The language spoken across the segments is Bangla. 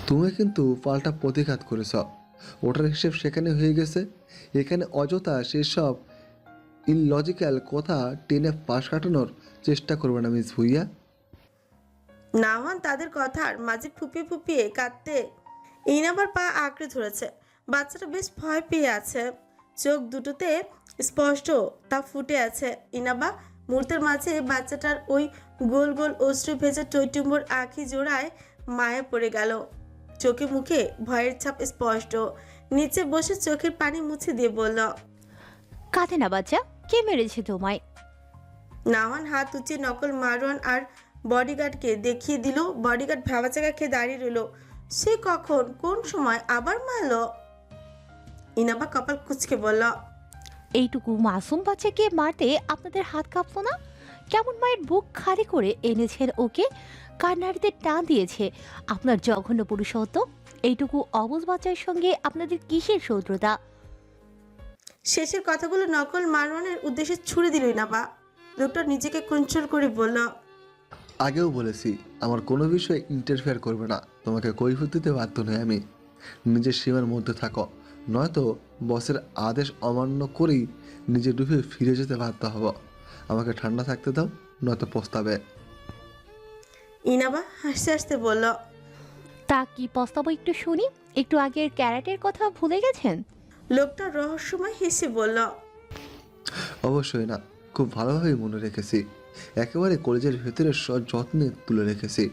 তুমি কিন্তু পাল্টা প্রতিঘাত করেছ। ওটার হিসেব সেখানে হয়ে গেছে। এখানে অযথা সেসব ইললজিক্যাল কথা টেনে পাশ কাটানোর চেষ্টা করবে না মিস ভুইয়া। নাওয়ান তাদের কথার মাঝে ফুপিয়ে ফুপিয়ে কাঁদতে ইনাবার পা আঁকড়ে ধরেছে। বাচ্চাটা বেশ ভয় পেয়ে আছে, চোখ দুটোতে স্পষ্ট তা ফুটে আছে। ইনাবা মুহূর্তের মাঝে বাচ্চাটার ওই গোল গোল অশ্রু ভেজা টৈটুম্বর আঁখি জোড়ায় মায়া পড়ে গেল। চোখে মুখে ভয়ের ছাপ স্পষ্ট। নিচে বসে চোখের পানি মুছে দিয়ে বলল, কাঁদে না বাচ্চা, কে মেরেছে তোমায়? নাওয়ান হাত উঁচিয়ে নকল মারওয়ান আর বডিগার্ডকে দেখিয়ে দিল। বডিগার্ড ভেবাচাকা খেয়ে দাঁড়িয়ে রইল। সে কখন কোন সময় আবার মারল? ইনাবা কপাল কুচকে বলল, এইটুকু মাসুম বাচ্চাকে মারতে আপনাদের হাত কাঁপতো না? কেমন মায়ের বুক খালি করে এনেছেন ওকে, কান্নারিতে টান দিয়েছে আপনার জঘন্য পুরুষত্ব। এইটুকু অবুঝ বাচ্চার সঙ্গে আপনাদের কিসের শত্রুতা? শেষের কথাগুলো নকল মারওয়ানের উদ্দেশ্যে ছুড়ে দিল ইনাবা। লোকটা নিজেকে কন্ট্রোল করে বলল, আগেও বলেছি আমার কোনো বিষয়ে ইন্টারফেয়ার করবে না। তোমাকে কৈফিয়ত দিতে বাধ্য নই আমি। নিজের সীমার মধ্যে থাকো, নয়তো বসের আদেশ অমান্য করেই নিজে ডুবে ফিরে যেতে বাধ্য হব। আমাকে ঠান্ডা থাকতে দাও, নয়তো পস্তাবে। ইনাবা হাসতে হাসতে বলল, তা কি প্রস্তাব একটু শুনি। একটু আগের ক্যারেটের কথা ভুলে গেছেন? লোকটা রহস্যময় হেসে বলল, অবশ্যই না, খুব ভালোভাবেই মনে রেখেছি। একেবারে কলেজের ভেতরে যত্নে তুলে রেখেছি।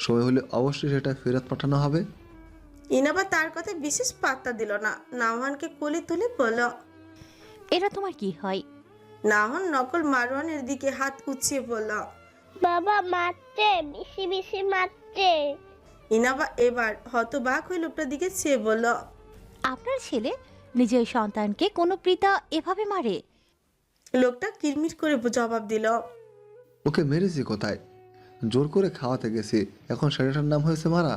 সময় হলে অবশ্যই সেটা ফেরত পাঠানো হবে। ইনাবা তার কথায় বিশেষ পাত্তা দিল না। নাওহানকে কোলে তুলে বলল, এটা তোমার কি হয়? নাওহান নকল মারওয়ানের দিকে হাত উঁচিয়ে বলল, বাবা মারছে, বেশি বেশি মারছে। ইনাবা এবার হতবাক হয়ে লোকটার দিকে চেয়ে বলল, আপনার ছেলে নিজের সন্তানকে কোনো পিতা এভাবে মারে? লোকটা কিরমির করে জবাব দিল, ওকে মেরেছি কোথায়? জোর করে খাওয়াতে গেছি, এখন সেটার নাম হয়েছে মারা?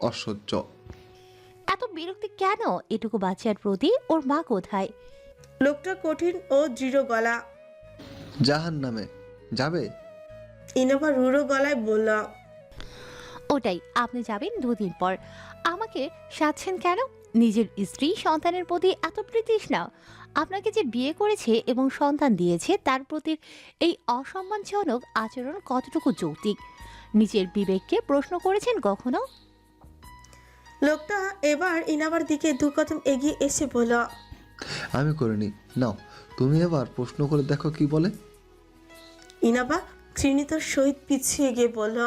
অসহ্য। এত বিরক্তি কেন এটুকু বাচ্চার প্রতি? ওর মা কোথায়? লোকটা কঠিন ও দৃঢ় গলা। জাহান নামে যাবে। ইনাবা রুড়ো গলায় বলল, ওটাই, আপনি যাবেন 2 দিন পর। আমাকে সাধছেন কেন? নিজের স্ত্রী সন্তানের প্রতি এত প্রীতৃষ্ণা? আপনাকে যে বিয়ে করেছে এবং সন্তান দিয়েছে তার প্রতি এই অসম্মানজনক আচরণ কতটুকু যৌক্তিক? নিজের বিবেককে প্রশ্ন করেছেন কখনো? লোকটা এবার ইনাবার দিকে 2 কদম এগিয়ে এসে বলল, আমি করিনি। নাও তুমি এবার প্রশ্ন করে দেখো কি বলে। ইনাবা ঘৃণিত সহিত পিছিয়ে গিয়ে বলল,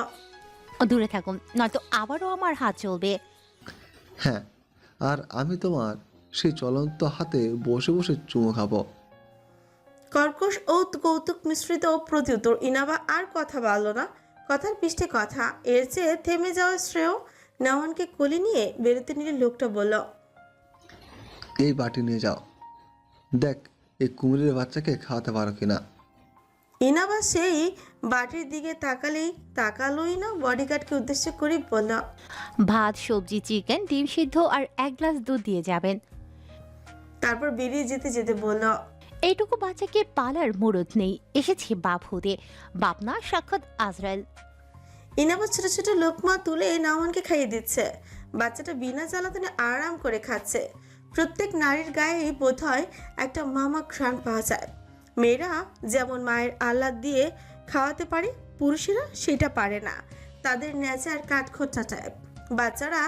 দূরে থাকুন, নয়তো আবারও আমার হাত চলবে। হ্যাঁ, আর আমি তোমার সেই চলন্ত হাতে বসে বসে চুমু খাবো। কর্কশ ও কৌতুক মিশ্রিত ও প্রত্যুত্তর। ইনাবা আর কথা বলল না। কথার পিষ্টে কথা, এর চেয়ে থেমে যাওয়া শ্রেয়। নাওয়ানকে কোলে নিয়ে বেরোতে নিলে লোকটা বলল, এই বাটি নিয়ে যাও, দেখ এই কুমিরের বাচ্চাকে খাওয়াতে পারো কিনা। ইনাবা সেই বাটির দিকে তাকালোই না। বডিগার্ডকে উদ্দেশ্য করে বলল, ভাত, সবজি, চিকেন, ডিম সিদ্ধ আর 1 গ্লাস দুধ দিয়ে যাবেন। তারপর বেরিয়ে যেতে যেতে বলল, এইটুকু বাচ্চাকে পালার মুরদ নেই, এসেছে বাপ হতে। বাপ না, সাক্ষাৎ আজরাইল। ইনাবা ছোট ছোট লোকমা তুলে নাওয়ানকে খাইয়ে দিচ্ছে। বাচ্চাটা বিনা জ্বালাতনে আরাম করে খাচ্ছে। প্রত্যেক নারীর গায়েই বোধ হয় একটা মামা ঘ্রাণ পাওয়া যায়। মেয়েরা যেমন মায়ের আহ্লাদ দিয়ে খাওয়াতে পারে, পুরুষেরা সেটা পারে না। তাদের নেচার কাঠখোট্টা টাইপ। বাচ্চারা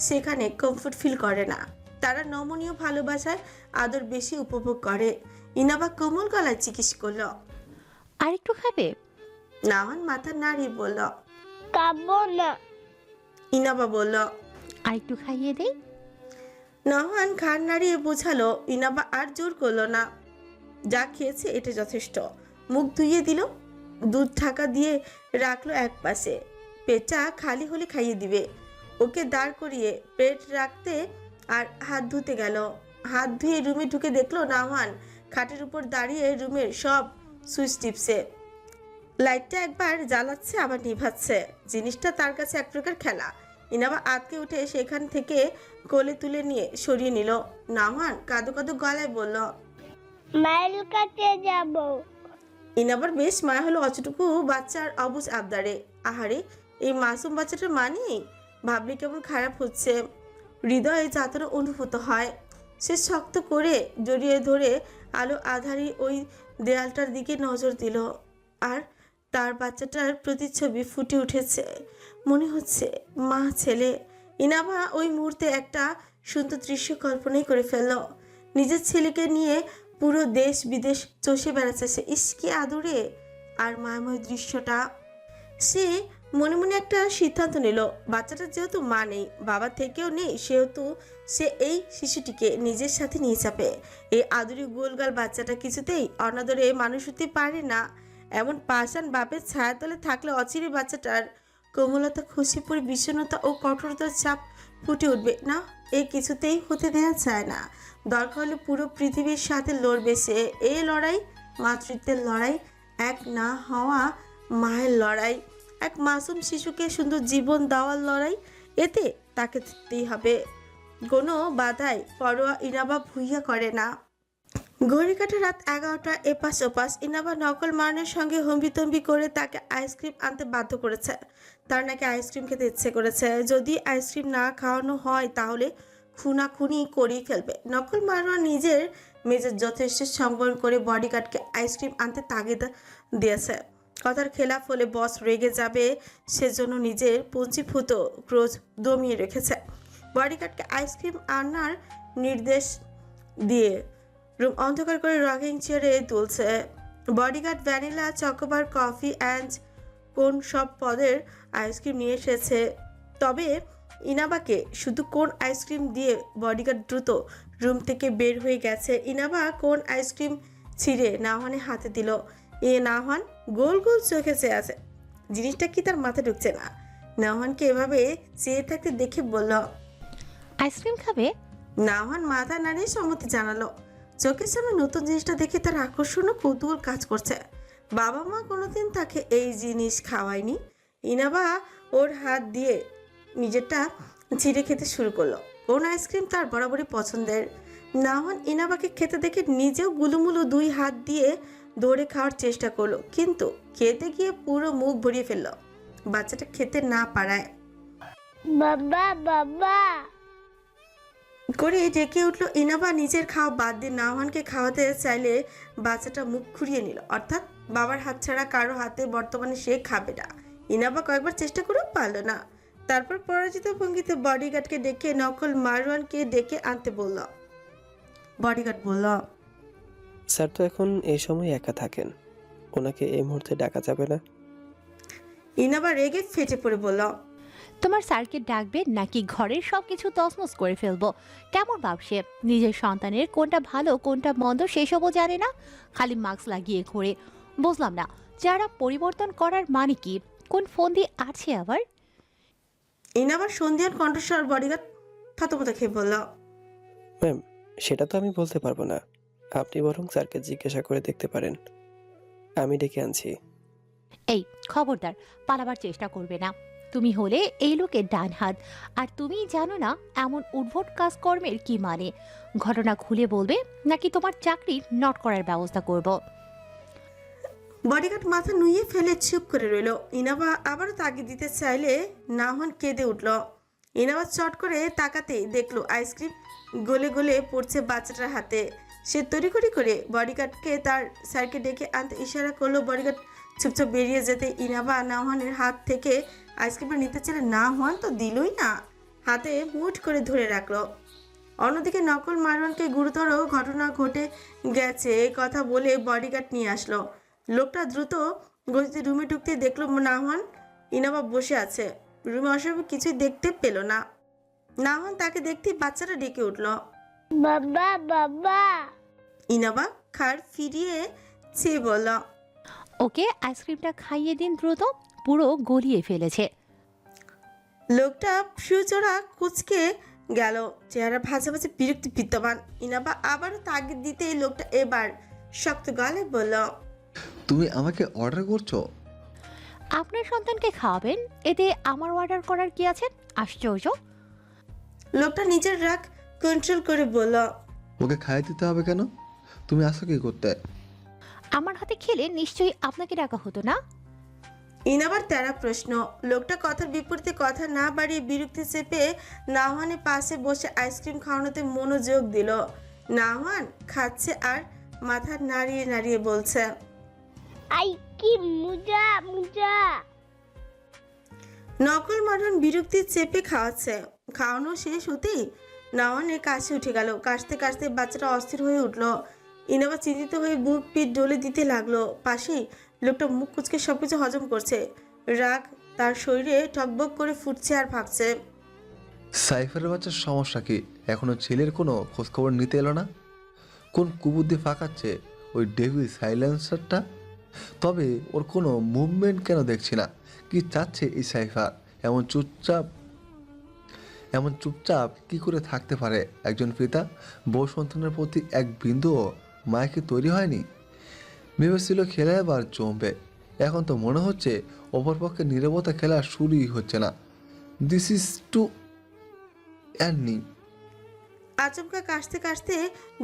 সেখানে কমফোর্ট ফিল করে না। তারা নমনীয় ভালোবাসায় আদর বেশি উপভোগ করে। ইনাবা কোমল গলায় জিজ্ঞেস করল, আর একটু খাবে? নাওয়ান মাথা নাড়িয়ে বলল, খাবো না। ইনাবা বলল, আর একটু খাইয়ে দেই? নাওয়ান ঘাড় নাড়িয়ে বোঝালো। ইনাবা আর জোর করলো না। যা খেয়েছে এটা যথেষ্ট। মুখ ধুইয়ে দিল, দুধ ঢাকা দিয়ে রাখলো এক পাশে। পেটটা খালি হলে খাইয়ে দিবে। ওকে দাঁড় করিয়ে পেট রাখতে আর হাত ধুতে গেল। হাত ধুয়ে রুমে ঢুকে দেখলো নাওয়ান খাটের উপর দাঁড়িয়ে রুমের সব সুইচ টিপছে। লাইটটা একবার জ্বালাচ্ছে আবার নিভাচ্ছে। জিনিসটা তার কাছে এক প্রকার খেলা। ইনাবা আতকে উঠে সেখান থেকে কোলে তুলে নিয়ে সরিয়ে নিল। নাওয়ান কাঁদো কাঁদো গলায় বলল, মাইল কাটে যাব। ইনাবার বেশ মায়া হলো অতটুকু বাচ্চার অবুঝ আবদারে। আহারে, এই মাসুম বাচ্চাটার মা নেই। ভাবলে কেমন খারাপ হচ্ছে। হৃদয়ে যাতনা অনুভূত হয়। সে শক্ত করে জড়িয়ে ধরে আলো আধারি ওই দেয়ালটার দিকে নজর দিল। আর তার বাচ্চাটার প্রতিচ্ছবি ফুটে উঠেছে। মনে হচ্ছে মা ছেলে। ইনাবা ওই মুহূর্তে একটা সুন্দর দৃশ্য কল্পনাই করে ফেলল। নিজের ছেলেকে নিয়ে পুরো দেশ বিদেশ চষে বেড়াচ্ছে সে। ইস কি আদুরে আর মায়াময় দৃশ্যটা। সে মনে মনে একটা সিদ্ধান্ত নিল, বাচ্চাটা যেহেতু মা নেই, বাবা থেকেও নেই, সেহেতু সে এই শিশুটিকে নিজের সাথে নিয়ে যাবে। এই আদুরি গোলগাল বাচ্চাটা কিছুতেই অনাদরে মানুষ হতে পারে না। এমন পাষাণ বাপের ছায়াতলে থাকলে অচিরে বাচ্চাটার কোমলতা খসে পড়ে বিষণ্ণতা ও কঠোরতার চাপ ফুটে উঠবে না। এই কিছুতেই হতে দেওয়া যায় না। দরকার হলে পুরো পৃথিবীর সাথে লড়বে সে। এই লড়াই মাতৃত্বের লড়াই, এক না হওয়া মায়ের লড়াই, এক মাসুম শিশুকে সুন্দর জীবন দেওয়ার লড়াই। এতে তাকে জিততেই হবে। কোনো বাধাই পরোয়া ইনাবা ভুইয়া করে না। ঘড়ি কাটা রাত 11টা। এপাশ ওপাশ। ইনাবা নকল মারনের সঙ্গে হম্বিতম্বি করে তাকে আইসক্রিম আনতে বাধ্য করেছে। তার নাকি আইসক্রিম খেতে ইচ্ছে করেছে। যদি আইসক্রিম না খাওয়ানো হয় তাহলে খুনাখুনি করেই ফেলবে। নকল মারোয়া নিজের মেজাজ যথেষ্ট সংবরণ করে বডিগার্ডকে আইসক্রিম আনতে তাগিদ দিয়েছে। কথার খেলাফ হলে বস রেগে যাবে, সেজন্য নিজের পঞ্চীভূত ক্রোধ দমিয়ে রেখেছে। বডিগার্ডকে আইসক্রিম আনার নির্দেশ দিয়ে রুম অন্ধকার করে রকিং চেয়ারে তুলছে। Bodyguard vanilla, chocobar, coffee and কোন সব পদের আইসক্রিম নিয়ে এসেছে। তবে ইনাবাকে শুধু কোন আইসক্রিম দিয়ে বডিগার্ড দ্রুত রুম থেকে বের হয়ে গেছে। ইনাবা কোন আইসক্রিম ছিঁড়ে নাওহানে হাতে দিল। নাওহান গোল গোল চোখে চেয়ে আছে। জিনিসটা কি তার মাথায় ঢুকছে না। নাওহানকে এভাবে চেয়ে থাকতে দেখে বলল, আইসক্রিম খাবে? নাওহান মাথা নাড়িয়ে সম্মতি জানালো। চোখের সামনে নতুন জিনিসটা দেখে তার আকর্ষণ ও কৌতূহল কাজ করছে। বাবা মা কোনোদিন তাকে এই জিনিস খাওয়ায়নি। ইনাবা ওর হাত দিয়ে নিজেরটা ছিঁড়ে খেতে শুরু করলো। কোন আইসক্রিম তার বরাবরই পছন্দের। নাওহান ইনাবাকে খেতে দেখে নিজেও গুলুমুলু 2 হাত দিয়ে দৌড়ে খাওয়ার চেষ্টা করলো, কিন্তু খেতে গিয়ে পুরো মুখ ভরিয়ে ফেললো বাচ্চাটা খেতে না পারায়। বাবা বাবা করে ডেকে উঠলো ইনাবা। নিজের খাওয়া বাদ দিয়ে নাওহানকে খাওয়াতে চাইলে বাচ্চাটা মুখ ঘুরিয়ে নিল। অর্থাৎ বাবার হাত ছাড়া কারো হাতে বর্তমানে সে খাবে না। ইনাবা কয়েকবার চেষ্টা করেও পারল না। তারপর পরাজিত ভঙ্গিতে বডিগার্ডকে ডেকে নকল মারওয়ানকে ডেকে আনতে বলল। বডিগার্ড বলল, স্যার তো এখন এই সময় একা থাকেন, ওনাকে এই মুহূর্তে ডাকা যাবে না? ইনাবা রেগে ফেটে পড়ে বলল, তোমার স্যারকে ডাকবে নাকি ঘরের সবকিছু তছনছ করে ফেলবো? কেমন ভাবছে? নিজের সন্তানের কোনটা ভালো কোনটা মন্দ সেসবও জানে না, খালি মাস্ক লাগিয়ে ঘোরে। বুঝলাম না যারা পরিবর্তন করার মানে কি? কোন ফোন দিয়ে আছে আবার? ইনাবার সন্ধিয়ার কণ্ঠস্বর বডিগার্ড থতমত খেয়ে বলল, ম্যাম, সেটা তো আমি বলতে পারবো না, আপনি বরং স্যারকে জিজ্ঞাসা করে দেখতে পারেন, আমি ডেকে আনছি। এই খবরদার পালাবার চেষ্টা করবে না। তুমি হলে এই লোকের ডান হাত, আর তুমি জানো না এমন উদ্ভট কাজকর্মের কি মানে। ঘটনা খুলে বলবে নাকি তোমার চাকরি নট করার ব্যবস্থা করব? বডিগার্ড মাথা নুইয়ে ফেলে চুপ করে রইল। ইনাবা আবারও তাগিদ দিতে চাইলে নাওহান কেঁদে উঠল। ইনাবা চট করে তাকাতেই দেখলো আইসক্রিম গলে গলে পড়ছে বাচ্চাটার হাতে। সে তড়িঘড়ি করে বডিগার্ডকে তার স্যারকে ডেকে আনতে ইশারা করলো। বডিগার্ড চুপচাপ বেরিয়ে যেতে ইনাবা নাওহানের হাত থেকে আইসক্রিমটা নিতে চাইলে নাওহান তো দিলই না, হাতে মুঠ করে ধরে রাখলো। অন্যদিকে নকল মারওয়ানকে গুরুতর ঘটনা ঘটে গেছে এই কথা বলে বডিগার্ড নিয়ে আসলো। লোকটা দ্রুত গতিতে রুমে ঢুকতে দেখলো নাওহান ইনাবা বসে আছে। রুমে অস্বাভাবিক কিছুই দেখতে পেল না। নাওহান তাকে দেখতেই বাচ্চাটা ডেকে উঠল। বাবা বাবা ইনাবা খাড় ফিরিয়ে চেয়ে বলল, ওকে আইসক্রিমটা খাইয়ে দিন দ্রুত, পুরো গলিয়ে ফেলেছে। লোকটা ফিউচরা কুচকে গেল, চেহারা ভাজা ভাজা বিরক্তি বিদ্যমান। ইনাবা আবারও তাগিদ দিতে লোকটা এবার শক্ত গলায় বলল, তুমি আমাকে অর্ডার করছো? আপনার সন্তানকে খাওয়াবেন, এতে আমার অর্ডার করার কি আছে? আশ্চর্য। লোকটা নিজের রাগ কন্ট্রোল করে বলল, ওকে খাইয়ে দিতে হবে কেন? তুমি আসো কি করতে? আমার হাতে খেলে নিশ্চয়ই আপনাকে ডাকা হতো না। ইনাবার তেরা প্রশ্ন। লোকটা কথার বিপরীতে কথা না বাড়িয়ে বিরক্তি চেপে নাওহানের পাশে বসে আইসক্রিম খাওয়ানোতে মনোযোগ দিল। নাওহান খাচ্ছে আর মাথা নাড়িয়ে নাড়িয়ে বলছে, আই কি মজা মজা। নকল মারণ বিরক্তি চেপে খাওয়াচ্ছে। খাওয়ানো শেষ হতেই নাওহানের কাশি উঠে গেল। কাশতে কাশতে বাচ্চাটা অস্থির হয়ে উঠল। ইনাবা চিন্তিত হয়ে বুক পিঠ ডলে দিতে লাগলো। পাশেই লোকটা মুখ কুচকে সবকিছু হজম করছে। রাগ তার শরীরে টকবক করে ফুটছে আর ভাবছে, সাইফারের বাচ্চার সমস্যা কি? এখনো ছেলের কোনো খোঁজখবর নিতে এলো না? কোন কুবুদ্ধি ফাঁকাচ্ছে ওই ডেভিল সাইলেন্সারটা? তবে ওর কোনো মুভমেন্ট কেন দেখছি না? কি চাচ্ছে এই সাইফার? এমন চুপচাপ কি করে থাকতে পারে একজন পিতা? বউ সন্তানের প্রতি এক বিন্দুও মায়া কি তৈরি হয়নি? ভেবেছিল খেলা এবার জমবে, এখন তো মনে হচ্ছে অপরপক্ষে নীরবতা খেলা শুরুই হচ্ছে না। This is to Annie. আচমকা কাশতে কাশতে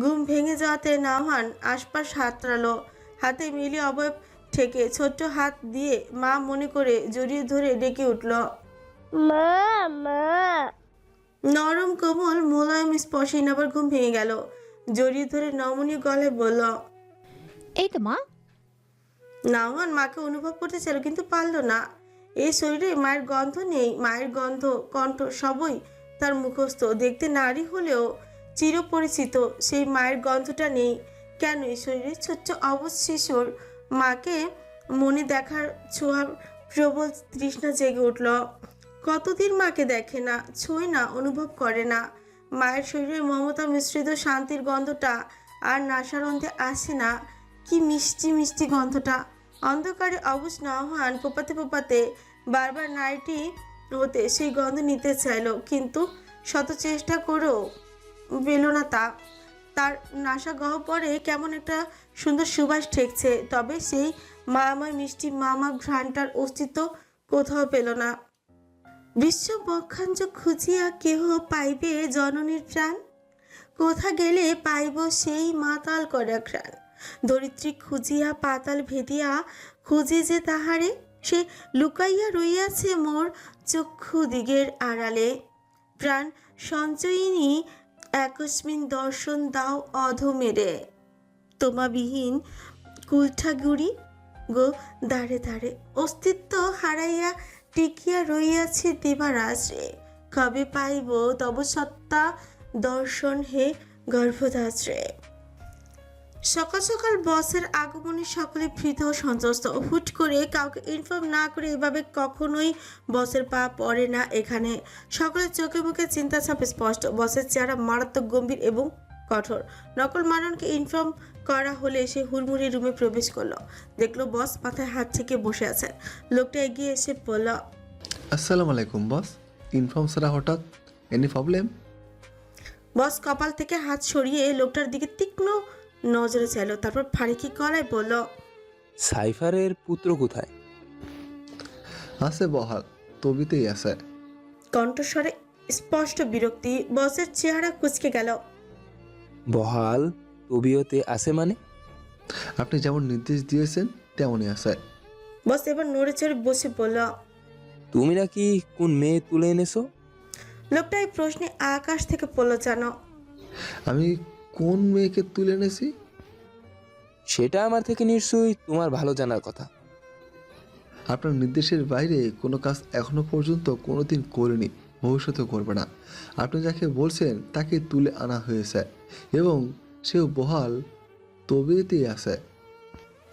ঘুম ভেঙে যাওয়াতে নাওহান আশপাশ হাতড়ালো। হাতে মিলিয়ে অবয়ব ঠেকে ছোট্ট হাত দিয়ে মা মনে করে জড়িয়ে ধরে ডেকে উঠল। মা মা। নরম কোমল মোলায়েম স্পর্শে আবার ঘুম ভেঙে গেল। জড়িয়ে ধরে নমনীয় গলায় বলল, এই তো মা। নাওহান মাকে অনুভব করতে চাইল কিন্তু পারল না। এই শরীরে মায়ের গন্ধ নেই। মায়ের গন্ধ, কণ্ঠ সবই তার মুখস্থ। দেখতে নারী হলেও চিরপরিচিত সেই মায়ের গন্ধটা নেই কেন এই শরীরে? ছোট্ট অবশ শিশুর মাকে মনে দেখার ছোঁয়ার প্রবল তৃষ্ণা জেগে উঠল। কতদিন মাকে দেখে না, ছোঁয় না, অনুভব করে না। মায়ের শরীরে মমতা মিশ্রিত শান্তির গন্ধটা আর নাসারন্ধে আসে না। কি মিষ্টি মিষ্টি গন্ধটা! অন্ধকারে অবশ নাওহান ফোপাতে ফোপাতে বারবার নাইটি হতে সেই গন্ধ নিতে চাইল, কিন্তু শত চেষ্টা করেও পেল না তা। তার নাসা গহ্বরে কেমন একটা সুন্দর সুবাস ঠেকছে, তবে সেই মায়াময় মিষ্টি মামা ঘ্রাণটার অস্তিত্ব কোথাও পেল না। বিশ্ব বক্ষাঞ্জ খুঁজিয়া কেহ পাইবে জননীর প্রাণ, কোথা গেলে পাইব সেই মাতাল করা ঘ্রাণ। ধরিত্রী খুঁজিয়া পাতাল ভেদিয়া খুঁজে যে তাহারে, সে লুকাইয়া রইয়াছে মোর চক্ষু দিগের আড়ালে। প্রাণ সঞ্চয়িনী একস্মিন দর্শন দাও অধমেরে, তোমাবিহীন কুলঠাগুড়ি গো দাঁড়ে দাঁড়ে। অস্তিত্ব হারাইয়া টিকিয়া রইয়াছে দিবারাত্রে, কবে পাইব তব সত্তা দর্শন হে গর্ভদাত্রে। সকাল সকাল বসের আগমনে সকলে ভীত ও সন্ত্রস্ত। হুট করে কাউকে ইনফর্ম না করে এভাবে কখনোই বসের পা পড়ে না এখানে। সকলের চোখে মুখে চিন্তা ছাপ স্পষ্ট। বসের চেহারা মারাত্মক গম্ভীর এবং কঠোর। নকল মাননকে ইনফর্ম করা হলে সে হুড়মুড়ি রুমে প্রবেশ করলো। দেখলো বস মাথায় হাত থেকে বসে আছেন। লোকটা এগিয়ে এসে বলল, আসসালামু আলাইকুম বস। ইনফর্ম ছাড়া হঠাৎ, এনি প্রবলেম? বস কপাল থেকে হাত সরিয়ে লোকটার দিকে তীক্ষ্ণ নজরে চাইল, তারপর ফাড়িকি গলায় বলল, সাইফারের পুত্র কোথায়? আছে বহাল, তবিতেই আছে। কণ্ঠস্বরে স্পষ্ট বিরক্তি। বসের চেহারা কুঁচকে গেল। বহাল তবিয়তে আছে মানে? আপনি যেমন নির্দেশ দিয়েছেন তেমনই আছে। বস এবার নড়ে চড়ে বসে বলল, তুমি নাকি কোন মেয়ে তুলে এনেছো? লোকটা এই প্রশ্নে আকাশ থেকে পড়ল যেন। আমি কোন মেয়েকে তুলে এনেছি? সেটা আমার থেকে নিশ্চয়ই তোমার ভালো জানার কথা। আপনার নির্দেশের বাইরে কোনো কাজ এখনো পর্যন্ত কোনোদিন করিনি, ভবিষ্যতেও করবে না। আপনি যাকে বলছেন তাকে তুলে আনা হয়েছে এবং সেও বহাল তবিয়তেই আছে।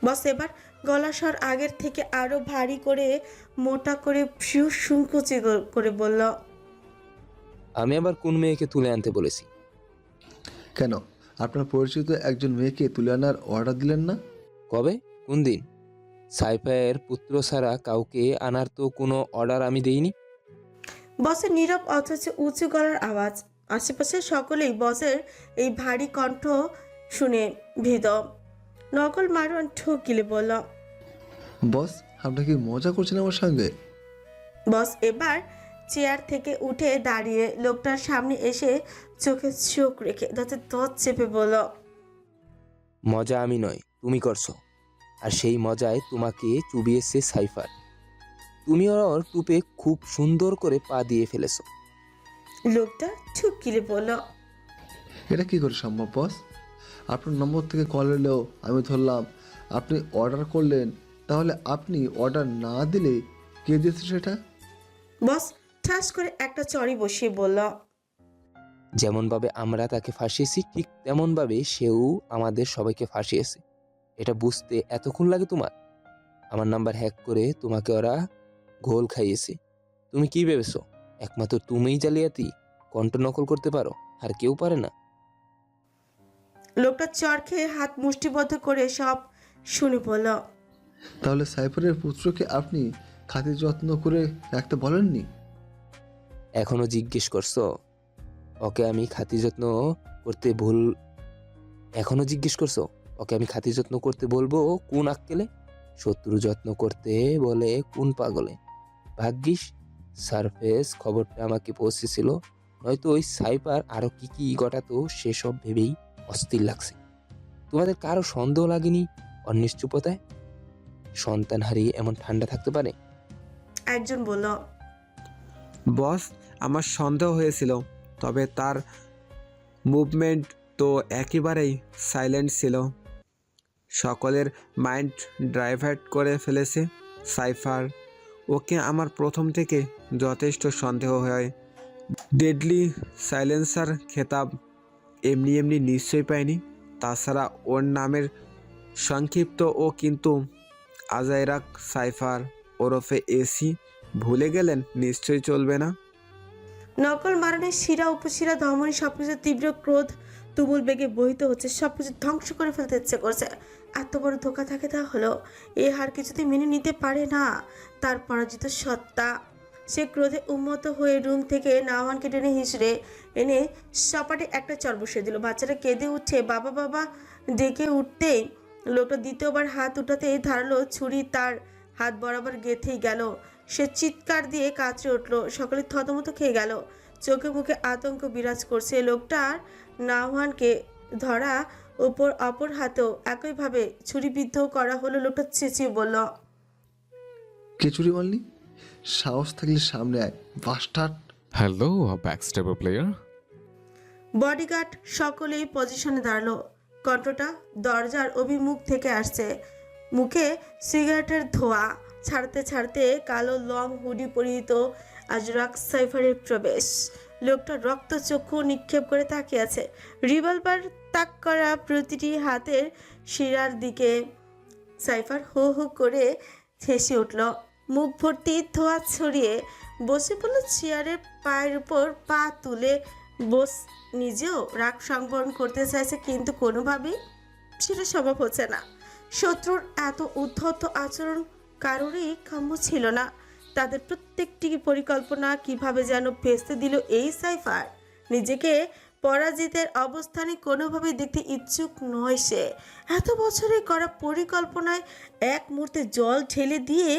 বস এবার গলা স্বর আগের থেকে আরো ভারী করে মোটা করে সংকুচি করে বলল, আমি আবার কোন মেয়েকে তুলে আনতে বলেছি? কেন, আপনার পরিচিত একজন মেয়েকে তুলে আনার অর্ডার দিলেন না? কবে, কোন দিন? সাইফারের পুত্র ছাড়া কাউকে আনার তো কোনো অর্ডার আমি দেইনি। বসের নীরব অথচ উঁচু গলার আওয়াজ। আশেপাশে সকলেই বসের এই ভারী কণ্ঠ শুনে ভীত। নকল মারওয়ান ঠোক গিলে বলল, বস, আপনি কি মজা করছেন আমার সঙ্গে? বস এবার চেয়ার থেকে উঠে দাঁড়িয়ে লোকটার সামনে এসে চোখে চোখ রেখে দাঁতে দাঁত চেপে বলল, মজা আমি নয়, তুমি করছো। আর সেই মজায় তোমাকে চুবিয়েছে সাইফার। তুমি ওর টুপে খুব সুন্দর করে পা দিয়ে ফেলেছো। লোকটা ঠুকিলে বলল, এটা কি করে সম্ভব বস? আপনার নম্বর থেকে কল এলেও আমি ধরলাম আপনি অর্ডার করলেন, তাহলে আপনি অর্ডার না দিলে কে দিয়েছে সেটা? বস ঠাস করে একটা চড়ি বসিয়ে বলল, যেমনভাবে আমরা তাকে ফাঁসিয়েছি ঠিক তেমনভাবে সেও আমাদের সবাইকে ফাঁসিয়েছে। এটা বুঝতে এতক্ষণ লাগে তোমার? আমার নাম্বার হ্যাক করে তোমাকে ওরা ঘোল খাইয়েছে। তুমি কি ভেবেছো একমাত্র তুমিই জালিয়াতি কণ্ঠ নকল করতে পারো, আর কেউ পারে না? লোকটা চর খেয়ে হাত মুষ্টিবদ্ধ করে সব শুনে বলল, তাহলে সাইফারের পুত্রকে আপনি খাতির যত্ন করে রাখতে বলেননি? এখনো জিজ্ঞেস করছো ওকে আমি খাতির যত্ন করতে এখনো জিজ্ঞেস করছো ওকে আমি খাতির যত্ন করতে বলবো কোন আক্কেলে? শত্রু যত্ন করতে বলে কোন পাগলে? ভাগ্যিস সারফেস খবরটা আমাকে পৌঁছেছিল, নয়তো ওই সাইপার আরো কি কি ঘটাতো সেসব ভেবেই অস্থির লাগছে। তোমাদের কারো সন্দেহ লাগেনি ওর নিশ্চুপতায়? সন্তান হারিয়ে এমন ঠান্ডা থাকতে পারে? একজন বলল, বস, আমার সন্দেহ হয়েছিল, তবে তার মুভমেন্ট তো একেবারেই সাইলেন্ট ছিল। সকলের মাইন্ড ডাইভার্ট করে ফেলেছে সাইফার। ওকে আমার প্রথম থেকে যথেষ্ট সন্দেহ হয়। ডেডলি সাইলেন্সার খেতাব এমনি এমনি নিশ্চয়ই পায়নি। তাছাড়া ওর নামের সংক্ষিপ্ত ও কিন্তু আজাইরাক সাইফার ওরফে এসি ভুলে গেলেন নিশ্চয়ই চলবে না। নকল মারণের শিরা উপশিরা ধমনী সবকিছু তীব্র ক্রোধ তুমুল বেগে বহিত হচ্ছে, সবকিছু ধ্বংস করে ফেলতে ইচ্ছে করছে। এত বড় ধোকা থাকে তা হলো এ হার কিছুতেই মেনে নিতে পারে না তার পরাজিত সত্তা। সে ক্রোধে উন্মত্ত হয়ে রুম থেকে নাওয়ানকে টেনে হিঁচড়ে এনে সপাটে একটা চর বসিয়ে দিল। বাচ্চাটা কেঁদে উঠে বাবা বাবা ডেকে উঠতেই লোকটা দ্বিতীয়বার হাত উঠাতে ধারালো ছুরি তার হাত বরাবর গেঁথেই গেল। সে চিৎকার দিয়ে কাঁচড়ে উঠল। সকলে থতমত খেয়ে গেল। চোখে মুখে আতঙ্ক বিরাজ করছে। লোকটার নাওয়ানকে ধরা অপর হাতেও একইভাবে ছুরিবিদ্ধ করা হলো। লোকটা চেঁচিয়ে বলল, খিচুড়ি মারলি? সাহস থাকলে সামনে আয় bastard. Hello, a backstabber player. Bodyguard সকলেই পজিশনে দাঁড়ালো। কণ্ঠটা দরজার অভিমুখ থেকে আসছে। মুখে সিগারেটের ধোঁয়া ছাড়তে ছাড়তে কালো লং হুডি পরিহিত আজরাক সাইফারের প্রবেশ। লোকটা রক্তচক্ষু নিক্ষেপ করে তাকিয়ে আছে। রিভলভার তাক করা প্রতিটি হাতের শিরার দিকে। সাইফার হো হো করে হেসে উঠল। মুখ ভর্তি ধোঁয়া ছড়িয়ে বসে পড়ল চেয়ারের পায়ের উপর পা তুলে। নিজেও রাগ সংবরণ করতে চাইছে, কিন্তু কোনোভাবেই সেটা সম্ভব হচ্ছে না। শত্রুর এত উদ্ধত আচরণ কারোরই কাম্য ছিল না। তাদের প্রত্যেকটি পরিকল্পনা কিভাবে যেন ভেস্তে দিল এই সাইফার। নিজেকে পরাজিতের অবস্থানে কোনোভাবেই দেখতে ইচ্ছুক নয় সে। এত বছরে করা পরিকল্পনায় এক মুহূর্তে জল ঢেলে দিয়ে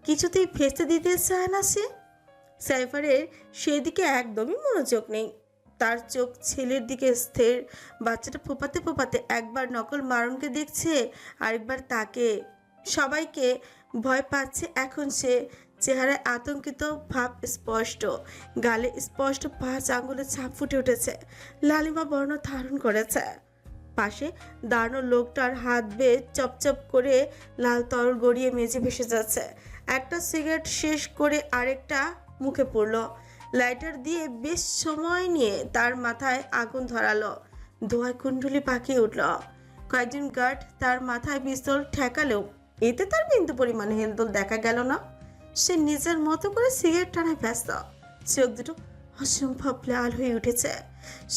কিছুতেই ভেস্তে দিতে চায় না সে। সাইফারের সেদিকে একদমই মনোযোগ নেই। তার চোখ ছেলের দিকে স্থির। বাচ্চাটা ফোপাতে ফোপাতে একবার নকল মারণকে দেখছে, আরেকবার তাকে। সবাইকে ভয় পাচ্ছে এখন সে। চেহারায় আতঙ্কিত ভাব স্পষ্ট, গালে স্পষ্ট 5 আঙ্গুলের ছাপ ফুটে উঠেছে। লালিমা বর্ণ ধারণ করেছে। পাশে দাঁড়ানো লোকটার হাত বেয়ে চপচপ করে লাল তরল গড়িয়ে মেঝে ভেসে যাচ্ছে। একটা সিগারেট শেষ করে আরেকটা মুখে পড়ল। লাইটার দিয়ে বেশ সময় নিয়ে তার মাথায় আগুন ধরালো। ধোঁয়ায় কুণ্ডলি পাকিয়ে উঠল। কয়েকজন গার্ড তার মাথায় পিস্তল ঠেকালেও এতে তার বিন্দু পরিমাণে হেলদোল দেখা গেল না। সে নিজের মতো করে সিগারেট টানায় ব্যস্ত। চোখ দুটো অসম্ভব লাল হয়ে উঠেছে।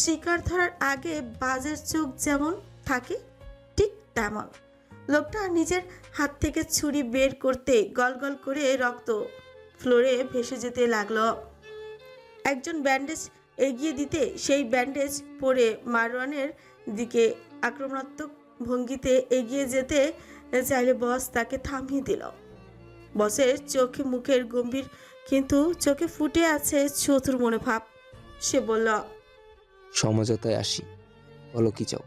শিকার ধরার আগে বাজের চোখ যেমন থাকে ঠিক তেমন। লোকটা নিজের হাত থেকে ছুরি বের করতে গলগল করে রক্ত ফ্লোরে ভেসে যেতে লাগলো। একজন ব্যান্ডেজ এগিয়ে দিতে সেই ব্যান্ডেজ পরে মারওয়ানের দিকে আক্রমণাত্মক ভঙ্গিতে এগিয়ে যেতে চাইলে বস তাকে থামিয়ে দিল। বসের চোখে মুখের গম্ভীর, কিন্তু চোখে ফুটে আছে চতুর মনোভাব। সে বলল, সমঝোতায় আসি, বলো কি চাও?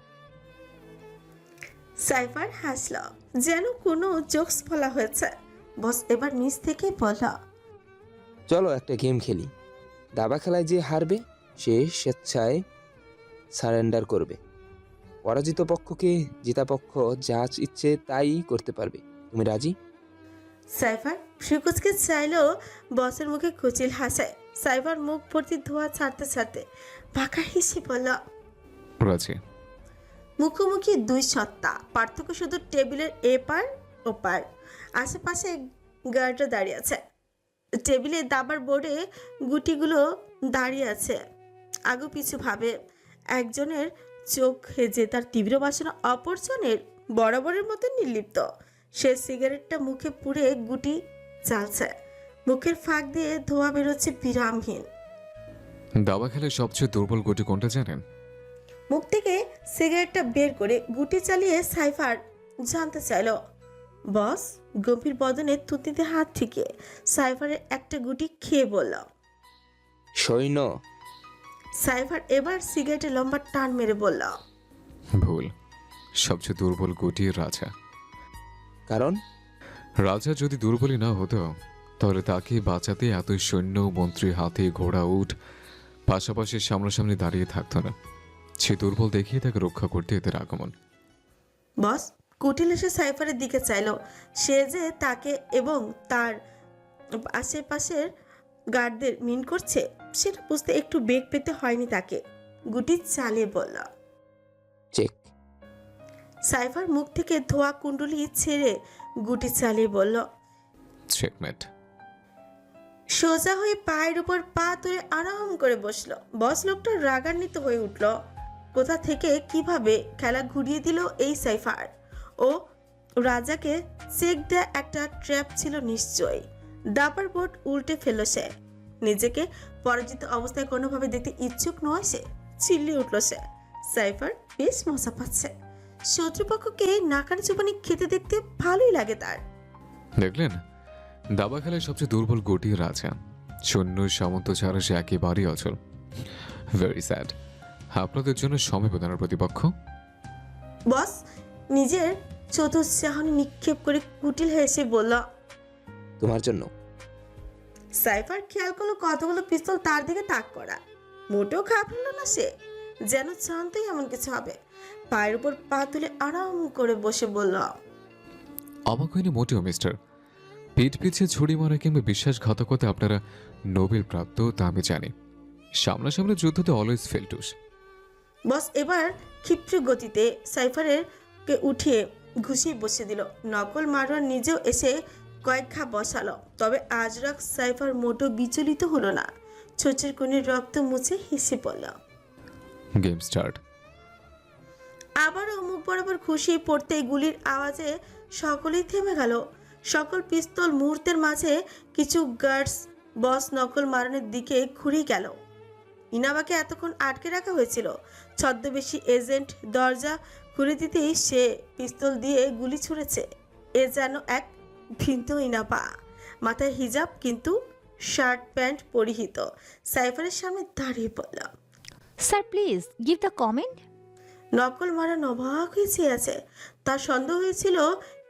সাইফার হাসল, যেন কোনো জোকস বলা হয়েছে। বস এবার নিজ থেকেই বলল, চলো একটা গেম খেলি। দাবা খেলায় যে হারবে সে স্বেচ্ছায় সারেন্ডার করবে। পরাজিত পক্ষকে জেতা পক্ষ যা ইচ্ছে তাই করতে পারবে। তুমি রাজি? সাইফার ফ্রিকুচকে চাইলেও বসের মুখে কুচিল হাসায়। সাইফার মুখ ভর্তি ধোয়া ছাড়তে ছাড়তে বাঁকা হেসে বলল, রাজি। মুখোমুখি দুই সত্তা, পার্থক্য শুধু টেবিলের এপার ওপার। আশেপাশে গার্ডরা দাঁড়িয়ে আছে। টেবিলে দাবার বোর্ডে গুটিগুলো দাঁড়িয়ে আছে আগু পিছু ভাবে। একজনের চোখ হেজে তার তীব্র বাসনা, অপরজনের বরাবরের মতো নির্লিপ্ত। সে সিগারেটটা মুখে পুড়ে গুটি চালছে। মুখের ফাঁক দিয়ে ধোঁয়া বেরোচ্ছে বিরামহীন। দাবা খেলায় সবচেয়ে দুর্বল গুটি কোনটা জানেন? মুখ থেকে সিগারেটটা বের করে গুটি চালিয়ে সাইফার জানতে চাইল। বস গম্ভীর বদনে থুতনিতে হাত ঠিকিয়ে সাইফারের একটা গুটি খেয়ে বলল। সৈন্য। সাইফার এবার সিগারেটে লম্বা টান মেরে বলল, ভুল। সবচেয়ে দুর্বল গুটি রাজা। কারণ রাজা যদি দুর্বলই না হতো তাহলে তাকে বাঁচাতে এত সৈন্য, মন্ত্রী, হাতি, ঘোড়া, উট পাশাপাশি সামনাসামনি দাঁড়িয়ে থাকতো না। সে দুর্বল দেখিয়ে তাকে রক্ষা করতে এদের আগমন। বস কুটিল এসে সাইফারের দিকে চাইল। সে যে তাকে এবং তার আশেপাশের গার্ডদের মিন করছে সেটা বুঝতে একটু বেগ পেতে হয়নি তাকে। গুটি চালিয়ে বলল। চেক। সাইফার মুখ থেকে ধোয়া কুণ্ডলি ছেড়ে গুটি চালিয়ে বলল। চেকমেট। সোজা হয়ে পায়ের উপর পা তুলে আরাম করে বসলো। বস লোকটা রাগান্বিত হয়ে উঠল। কোথা থেকে কিভাবে খেলা ঘুরিয়ে দিল এই সাইফার। ও রাজাকে চেক দেয়া একটা ট্র্যাপ ছিল নিশ্চয়ই। দাবার বোর্ড উল্টে ফেলল সে। নিজেকে পরাজিত অবস্থায় কোনোভাবে দেখতে ইচ্ছুক নয় সে। চিল্লিয়ে উঠল সে। সাইফার বেশ মজা পাচ্ছে। শত্রুপক্ষকে নাকানি চুপানি খেতে দেখতে ভালোই লাগে তার। দেখলেন, দাবা খেলায় সবচেয়ে দুর্বল গুটি রাজা। সৈন্য সামন্ত ছাড়া সে একেবারেই অচল। Very sad. আপনাদের জন্য সমবেদনার প্রতিপক্ষ। বস নিজের চতুর্চাহনি নিক্ষেপ করে কুটিল হেসে বলল। তোমার জন্য। সাইফার খেয়াল করলো কতগুলো পিস্তল তার দিকে তাক করা। মোটেও খারাপ হলো না সে, যেন জানতেই এমন কিছু হবে। পায়ের উপর পা তুলে আরাম করে বসে বলল। অবাক হয়নি মোটেও মিস্টার। পিঠ পিছিয়ে ছুরি মারা কিংবা বিশ্বাসঘাতকতা আপনারা নোবেল প্রাপ্ত তা আমি জানি। সামনাসামনি যুদ্ধতে অলওয়েজ ফেলটুস। বস এবার ক্ষিপ্র গতিতে সাইফারের কে উঠিয়ে ঘুষিয়ে বসে দিল। নকল মারোয়ার নিজেও এসে কয়েক ঘা বসালো। তবে আজরাক সাইফার মোটো বিচলিত হলো না। ছোচের কোণে রক্ত মুছে হেসে পড়ল। Game start. আবারও মুখ বরাবর খুশি পড়তে গুলির আওয়াজে সকলেই থেমে গেল। সকল পিস্তল মুহূর্তের মাঝে কিছু গার্ডস বস নকল মারণের দিকে ঘুরে গেল। ইনাবাকে এতক্ষণ আটকে রাখা হয়েছিল। ছদ্মবেশী এজেন্ট দরজা খুলে দিতেই সে পিস্তল দিয়ে গুলি ছুঁড়েছে। এ যেন এক ভিন্ন ইনাবা। মাথায় হিজাব কিন্তু শার্ট প্যান্ট পরিহিত। সাইফারের সামনে দাঁড়িয়ে পড়ল। Sir please give the comment. নকল মারা অবাক হয়ে চেয়ে আছে। তার সন্দেহ হয়েছিল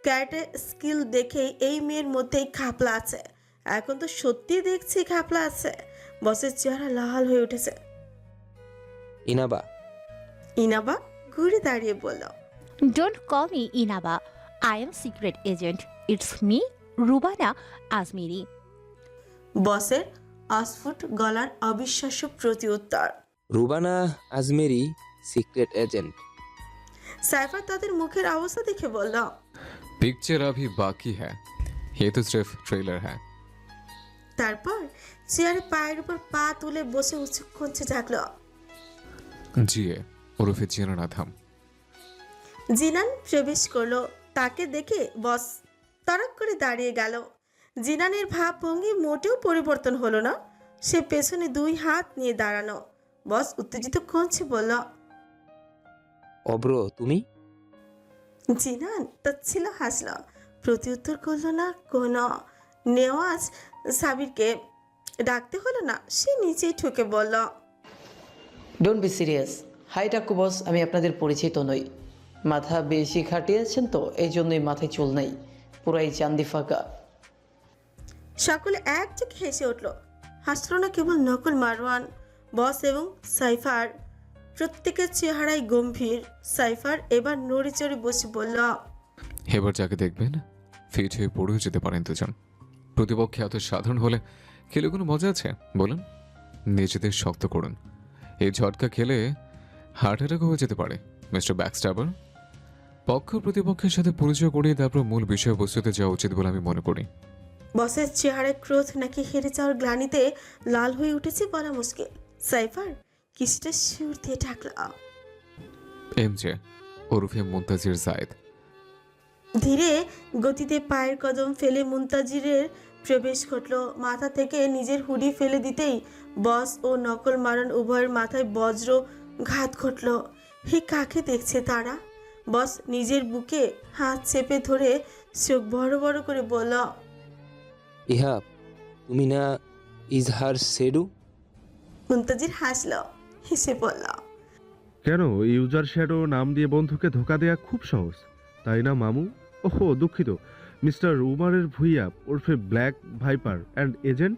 ক্যারেটে স্কিল দেখেই এই মেয়ের মধ্যেই খাপলা আছে। এখন তো সত্যি দেখছি খাপলা আছে। বসের চেহারা লাল হয়ে উঠেছে। ইনাবা। ইনাবা ঘুরে দাঁড়িয়ে বলল। Don't call me Inaba, I am secret agent. It's me Rubana Azmiri. বসের অস্ফুট গলার অবিশ্বাস্য প্রতিউত্তর। Rubana Azmeri secret agent. Cipher তাদের মুখের অবস্থা দেখে বলল। पिक्चर अभी बाकी है, ये तो सिर्फ ट्रेलर है। তারপর চেয়ারে পায়ের উপর পা তুলে বসে উচ্চক্ষণ ঝাঁকল। জিয়ে ওরফে জিনানাথাম। জিনান প্রবেশ করলো। তাকে দেখে বস তড়ক করে দাঁড়িয়ে গেল। জিনানের ভাব ভঙ্গি মোটেও পরিবর্তন হলো না। সে পেছনে দুই হাত নিয়ে দাঁড়ানো। বস উত্তেজিত কণ্ঠে বলল। অব্র তুমি? জিনান তাচ্ছিল হাসল। প্রতিউত্তর করলো না কোনো। নেওয়াজ সাবিরকে ডাকতে হলো না। সে নিচেই ঠুকে বলল। Don't be serious. হাই টাকু বস, আমি আপনাদের পরিচিত নই। মাথা বেশি খাটিয়েছেন তো এই জন্যই মাথায় চুল নাই, পুরাই চান্দি ফাঁকা। সকলে একযোগে হেসে উঠল। হাসল না কেবল নকল মারওয়ান, বস এবং সাইফার। প্রত্যেকের চেহারায় গম্ভীর। সাইফার এবার নড়ে চড়ে বসে বলল, এবার যাকে দেখবেন ফিট হয়ে পড়েও যেতে পারেন দুজন। প্রতিপক্ষে এত সাধারণ হলে খেলে কোনো মজা আছে বলুন? নিজেদের শক্ত করুন। এই ঝটকা খেলে হার্ট অ্যাটাক হয়ে যেতে পারে মিস্টার ব্যাকস্টাবার। পক্ষ প্রতিপক্ষের সাথে পরিচয় করিয়ে তারপর মূল বিষয়বস্তুতে যাওয়া উচিত বলে আমি মনে করি। বসের চেহারায় ক্রোধ নাকি হেরে যাওয়ার গ্লানিতে লাল হয়ে উঠেছে বলা মুশকিল। সাইফার কিছুটা সুর দিয়ে ডাকল, এমজে ওরফে মুনতাজির জায়েদ। ধীরে গতিতে পায়ের কদম ফেলে মুনতাজিরের প্রবেশ ঘটল। মাথা থেকে নিজের হুডি ফেলে দিতেই বস ও নকল মারণ উভয়ের মাথায় বজ্র ঘাত ঘটল। হে কাকে দেখছে তারা? বস নিজের বুকে হাত চেপে ধরে চোখ বড় বড় করে বলল, ইহাব, তুমি না ইজহার শেডু? মুনতাজির হাসল, হেসে বলল, কেন, ইউজার শ্যাডো নাম দিয়ে বন্ধুকে ধোকা দেয়া খুব সহজ, তাই না মামু? ওহো দুঃখিত, মিস্টার উমারের ভুইয়া ওরফে black viper and agent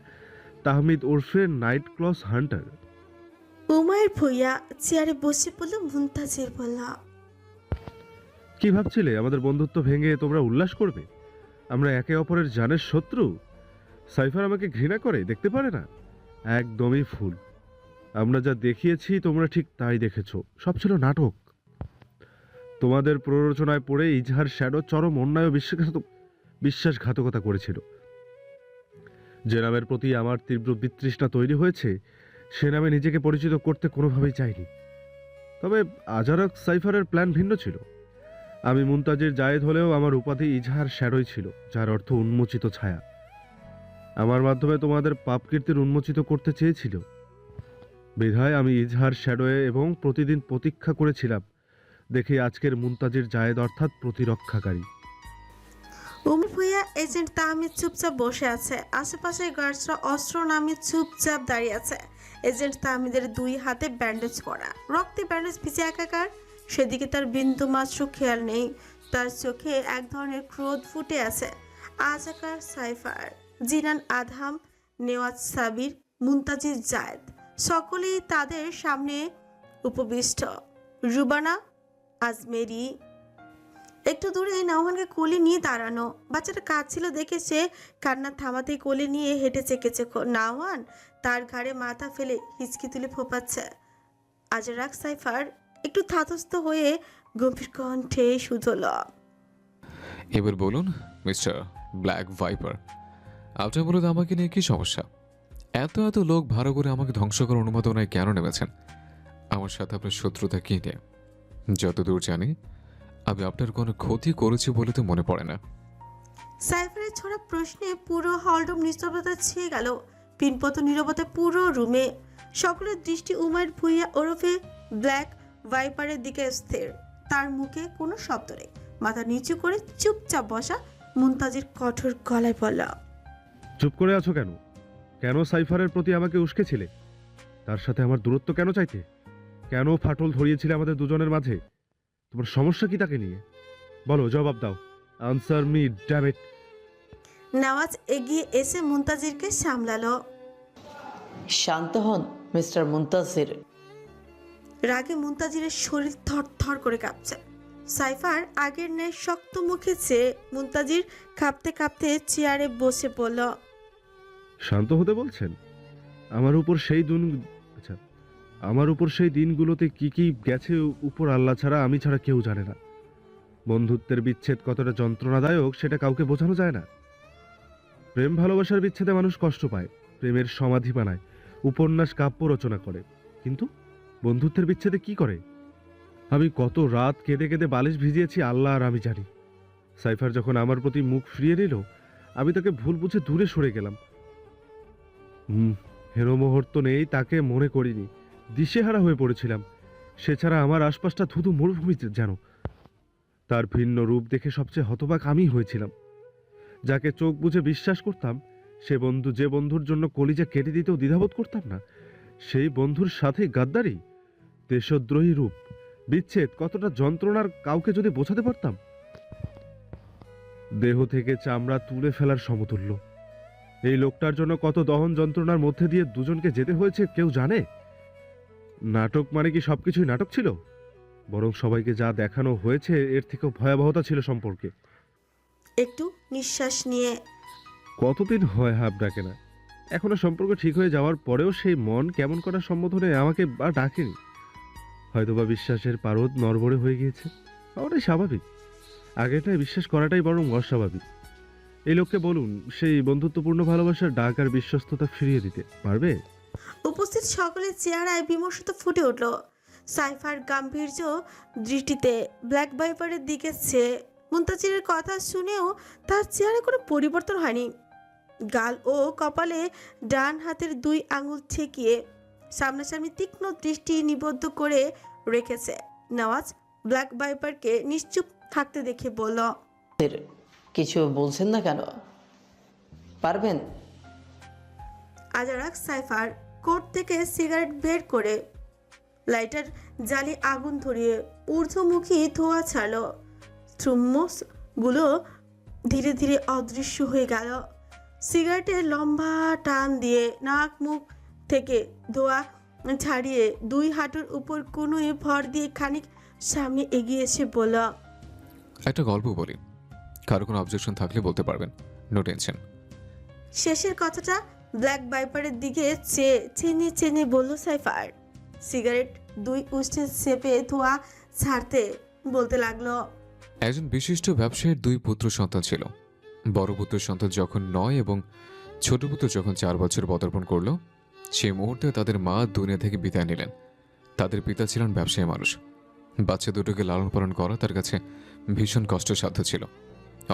Tahmid ওরফে night claws hunter. Umayer Bhuiya চেয়ারে বসে পড়ল। মুনতাজির বলল, কি ভাবছিলে আমাদের বন্ধুত্ব ভেঙে তোমরা উল্লাস করবে? আমরা একে অপরের জানের শত্রু? সাইফার আমাকে ঘৃণা করে, দেখতে পারে না? একদমই ভুল। আমরা যা দেখিয়েছি তোমরা ঠিক তাই দেখেছো। সব ছিল নাটক। তোমাদের প্ররোচনায় পড়ে ইজহার শ্যাডো চরম অন্যায় ও বিশ্বাসঘাতকতা করেছিল। যে নামের প্রতি আমার তীব্র বিতৃষ্ণা তৈরি হয়েছে সে নামে নিজেকে পরিচিত করতে কোনোভাবেই চাইনি। তবে আজারক সাইফারের প্ল্যান ভিন্ন ছিল। আমি মুনতাজির জায়েদ হলেও আমার উপাধি ইজহার শ্যাডোই ছিল, যার অর্থ উন্মোচিত ছায়া। আমার মাধ্যমে তোমাদের পাপকীর্তির উন্মোচিত করতে চেয়েছিল। বিধায় আমি ইজহার শ্যাডোয়ে এবং প্রতিদিন প্রতীক্ষা করেছিলাম দেখি আজকের মুনতাজির জায়েদ অর্থাৎ প্রতিরক্ষাকারী। উমার ভুইয়া এজেন্ট তাহমিদ চুপচাপ বসে আছে। আশেপাশে গার্ডসরা অস্ত্র নামিয়ে চুপচাপ দাঁড়িয়ে আছে। এজেন্ট তাহমিদের দুই হাতে ব্যান্ডেজ করা, রক্তে ব্যান্ডেজ ভিজে একাকার। সেদিকে তার বিন্দু মাত্র খেয়াল নেই। তার চোখে এক ধরনের ক্রোধ ফুটে আছে। আজাকার সাইফার, জিনান আধাম, নেওয়াজ সাবির, মুনতাজির জায়েদ সকলেই তাদের সামনে উপবিষ্ট। রুবানা আজমেরি একটু দূরে নওহানকে কোলে নিয়ে দাঁড়ানো। বাচ্চাটা কাঁদছিল দেখে সে কান্না থামাতেই কোলে নিয়ে হেঁটে চেকেছে। নওহান তার ঘাড়ে মাথা ফেলে হিচকি তুলে ফোপাচ্ছে। আজরাক সাইফার একটু ধাতস্থ হয়ে গম্ভীর কণ্ঠে শুধল, এবার বলুন মিস্টার ব্ল্যাক ভাইপার, আপনার মূলত আমাকে নিয়ে কি সমস্যা? এত এত লোক ভাড়া করে আমাকে ধ্বংস করার অনুমোদনায় কেন নেমেছেন? আমার সাথে আপনার শত্রুতা কি নিয়ে? যতদূর জানি আমি আপনার কোনো ক্ষতি করেছি বলে তো মনে পড়ে না। সাইফারের ছড়া প্রশ্নে পুরো হলরুম নিস্তব্ধতা ছেয়ে গেল। পিনপত নীরবতা পুরো রুমে। সকলের দৃষ্টি উমায়ের ভুইয়া ওরফে ব্ল্যাক ভাইপারের দিকে স্থির। তার মুখে কোনো শব্দ নেই। মাথা নিচু করে চুপচাপ বসা মুনতাজির কঠোর গলায় বলল, চুপ করে আছো কেন? কেন সাইফারের প্রতি আমাকে উস্কেছিলে? তার সাথে আমার দূরত্ব কেন চাইতে? কেন ফাটল ধরিয়েছিলে আমাদের দুজনের মাঝে? তোমার সমস্যা কি তাকে নিয়ে? বলো, জবাব দাও। Answer me damn it. Nawaz এগিয়ে এসে মুনতাজিরকে সামলালো। শান্ত হন মিস্টার মুনতাজির। রাগে মুনতাজিরের শরীর থরথর করে কাঁপছে। সাইফার আগের ন্যায় শক্ত মুখে চেয়ে মুনতাজির কাঁপতে কাঁপতে চেয়ারে বসে পড়ল। শান্ত হতে বলছেন? আমার উপর সেই দিনগুলোতে কি কি গেছে উপর আল্লাহ ছাড়া, আমি ছাড়া কেউ জানে না। বন্ধুত্বের বিচ্ছেদ কতটা যন্ত্রণাদায়ক সেটা কাউকে বোঝানো যায় না। প্রেম ভালোবাসার বিচ্ছেদে মানুষ কষ্ট পায়, প্রেমের সমাধি বানায়, উপন্যাস কাব্য রচনা করে। কিন্তু বন্ধুত্বের বিচ্ছেদে কি করে? আমি কত রাত কেঁদে কেঁদে বালিশ ভিজিয়েছি আল্লাহ আর আমি জানি। সাইফার যখন আমার প্রতি মুখ ফিরিয়ে নিল আমি তাকে ভুল বুঝে দূরে সরে গেলাম। হেরো মুহূর্ত নেই তাকে মনে করিনি। দিশেহারা হয়ে পড়েছিলাম। সে ছাড়া আমার আশপাশটা ধুধু মরুভূমি যেন। তার ভিন্ন রূপ দেখে সবচেয়ে হতবাক আমি হয়েছিলাম। যাকে চোখ বুঝে বিশ্বাস করতাম, সে বন্ধু যে বন্ধুর জন্য কলিজা কেটে দিতেও দ্বিধাবোধ করতাম না, সেই বন্ধুর সাথে গাদ্দারি, দেশদ্রোহী রূপ, বিচ্ছেদ কতটা যন্ত্রণার কাউকে যদি বোঝাতে পারতাম। দেহ থেকে চামড়া তুলে ফেলার সমতুল্য। এই লোকটার জন্য কত দহন যন্ত্রণার মধ্যে দিয়ে দুজনকে যেতে হয়েছে কেউ জানে? নাটক মানে কি সবকিছুই নাটক ছিল? বরং সবাইকে যা দেখানো হয়েছে এর থেকেও ভয়াবহতা ছিল সম্পর্কে। একটু নিঃশ্বাস নিয়ে কতদিন হয় হাব ডাকে না, এখনো সম্পর্ক ঠিক হয়ে যাওয়ার পরেও সেই মন কেমন করার সম্বোধনে আমাকে আর ডাকেনি। হয়তোবা বিশ্বাসের পারদ নড়বড়ে হয়ে গিয়েছে। ওটাই স্বাভাবিক, আগেটাই বিশ্বাস করাটাই বরং অস্বাভাবিক। এই লোককে বলুন সেই বন্ধুত্বপূর্ণ ভালোবাসার ডাক আর বিশ্বস্ততা ফিরিয়ে দিতে পারবে? উপস্থিত সকলের চেহারায় বিমর্ষতা ফুটে উঠল। সাইফার গাম্ভীর্য দৃষ্টিতে ব্ল্যাক ভাইপারের দিকে চেয়ে মুনতাজিরের কথা শুনেও তার চেহারায় কোনো পরিবর্তন হয়নি। গাল ও কপালে ডান হাতের 2 আঙুল ঠেকিয়ে সামনাসামনি তীক্ষ্ণ দৃষ্টি নিবদ্ধ করে রেখেছে। নওয়াজ ব্ল্যাক ভাইপারকে নিশ্চুপ থাকতে দেখে বলল, কিছু বলছেন না কেন? পারবেন? আজারাক সাইফার কোট থেকে সিগারেট বের করে লাইটার জ্বালি আগুন ধরিয়ে ঊর্ধ্বমুখী ধোঁয়া ছাড়ল। গুলো ধীরে ধীরে অদৃশ্য হয়ে গেল। সিগারেটের লম্বা টান দিয়ে নাক মুখ থেকে ধোঁয়া ছাড়িয়ে 2 হাঁটুর উপর কোনোই ভর দিয়ে খানিক সামনে এগিয়ে এসে বলল, একটা গল্প বলি, কারো কোনো অবজেকশন থাকলে বলতে পারবেন, নো টেনশন। শেষের কথাটা ব্ল্যাক ভাইপারের দিকে চেয়ে চেনে চেনে বলল সাইফার। সিগারেট 2 উষ্ঠে চেপে ধোঁয়া ছাড়তে বলতে লাগলো, একজন বিশিষ্ট ব্যবসায়ীর 2 পুত্র সন্তান ছিল। বড় পুত্র সন্তান যখন 9 এবং ছোট পুত্র যখন 4 বছর পদার্পণ করল, সেই মুহূর্তে তাদের মা দুনিয়া থেকে বিদায় নিলেন। তাদের পিতা ছিলেন ব্যবসায়ী মানুষ। বাচ্চা দুটোকে লালন পালন করা তার কাছে ভীষণ কষ্টসাধ্য ছিল।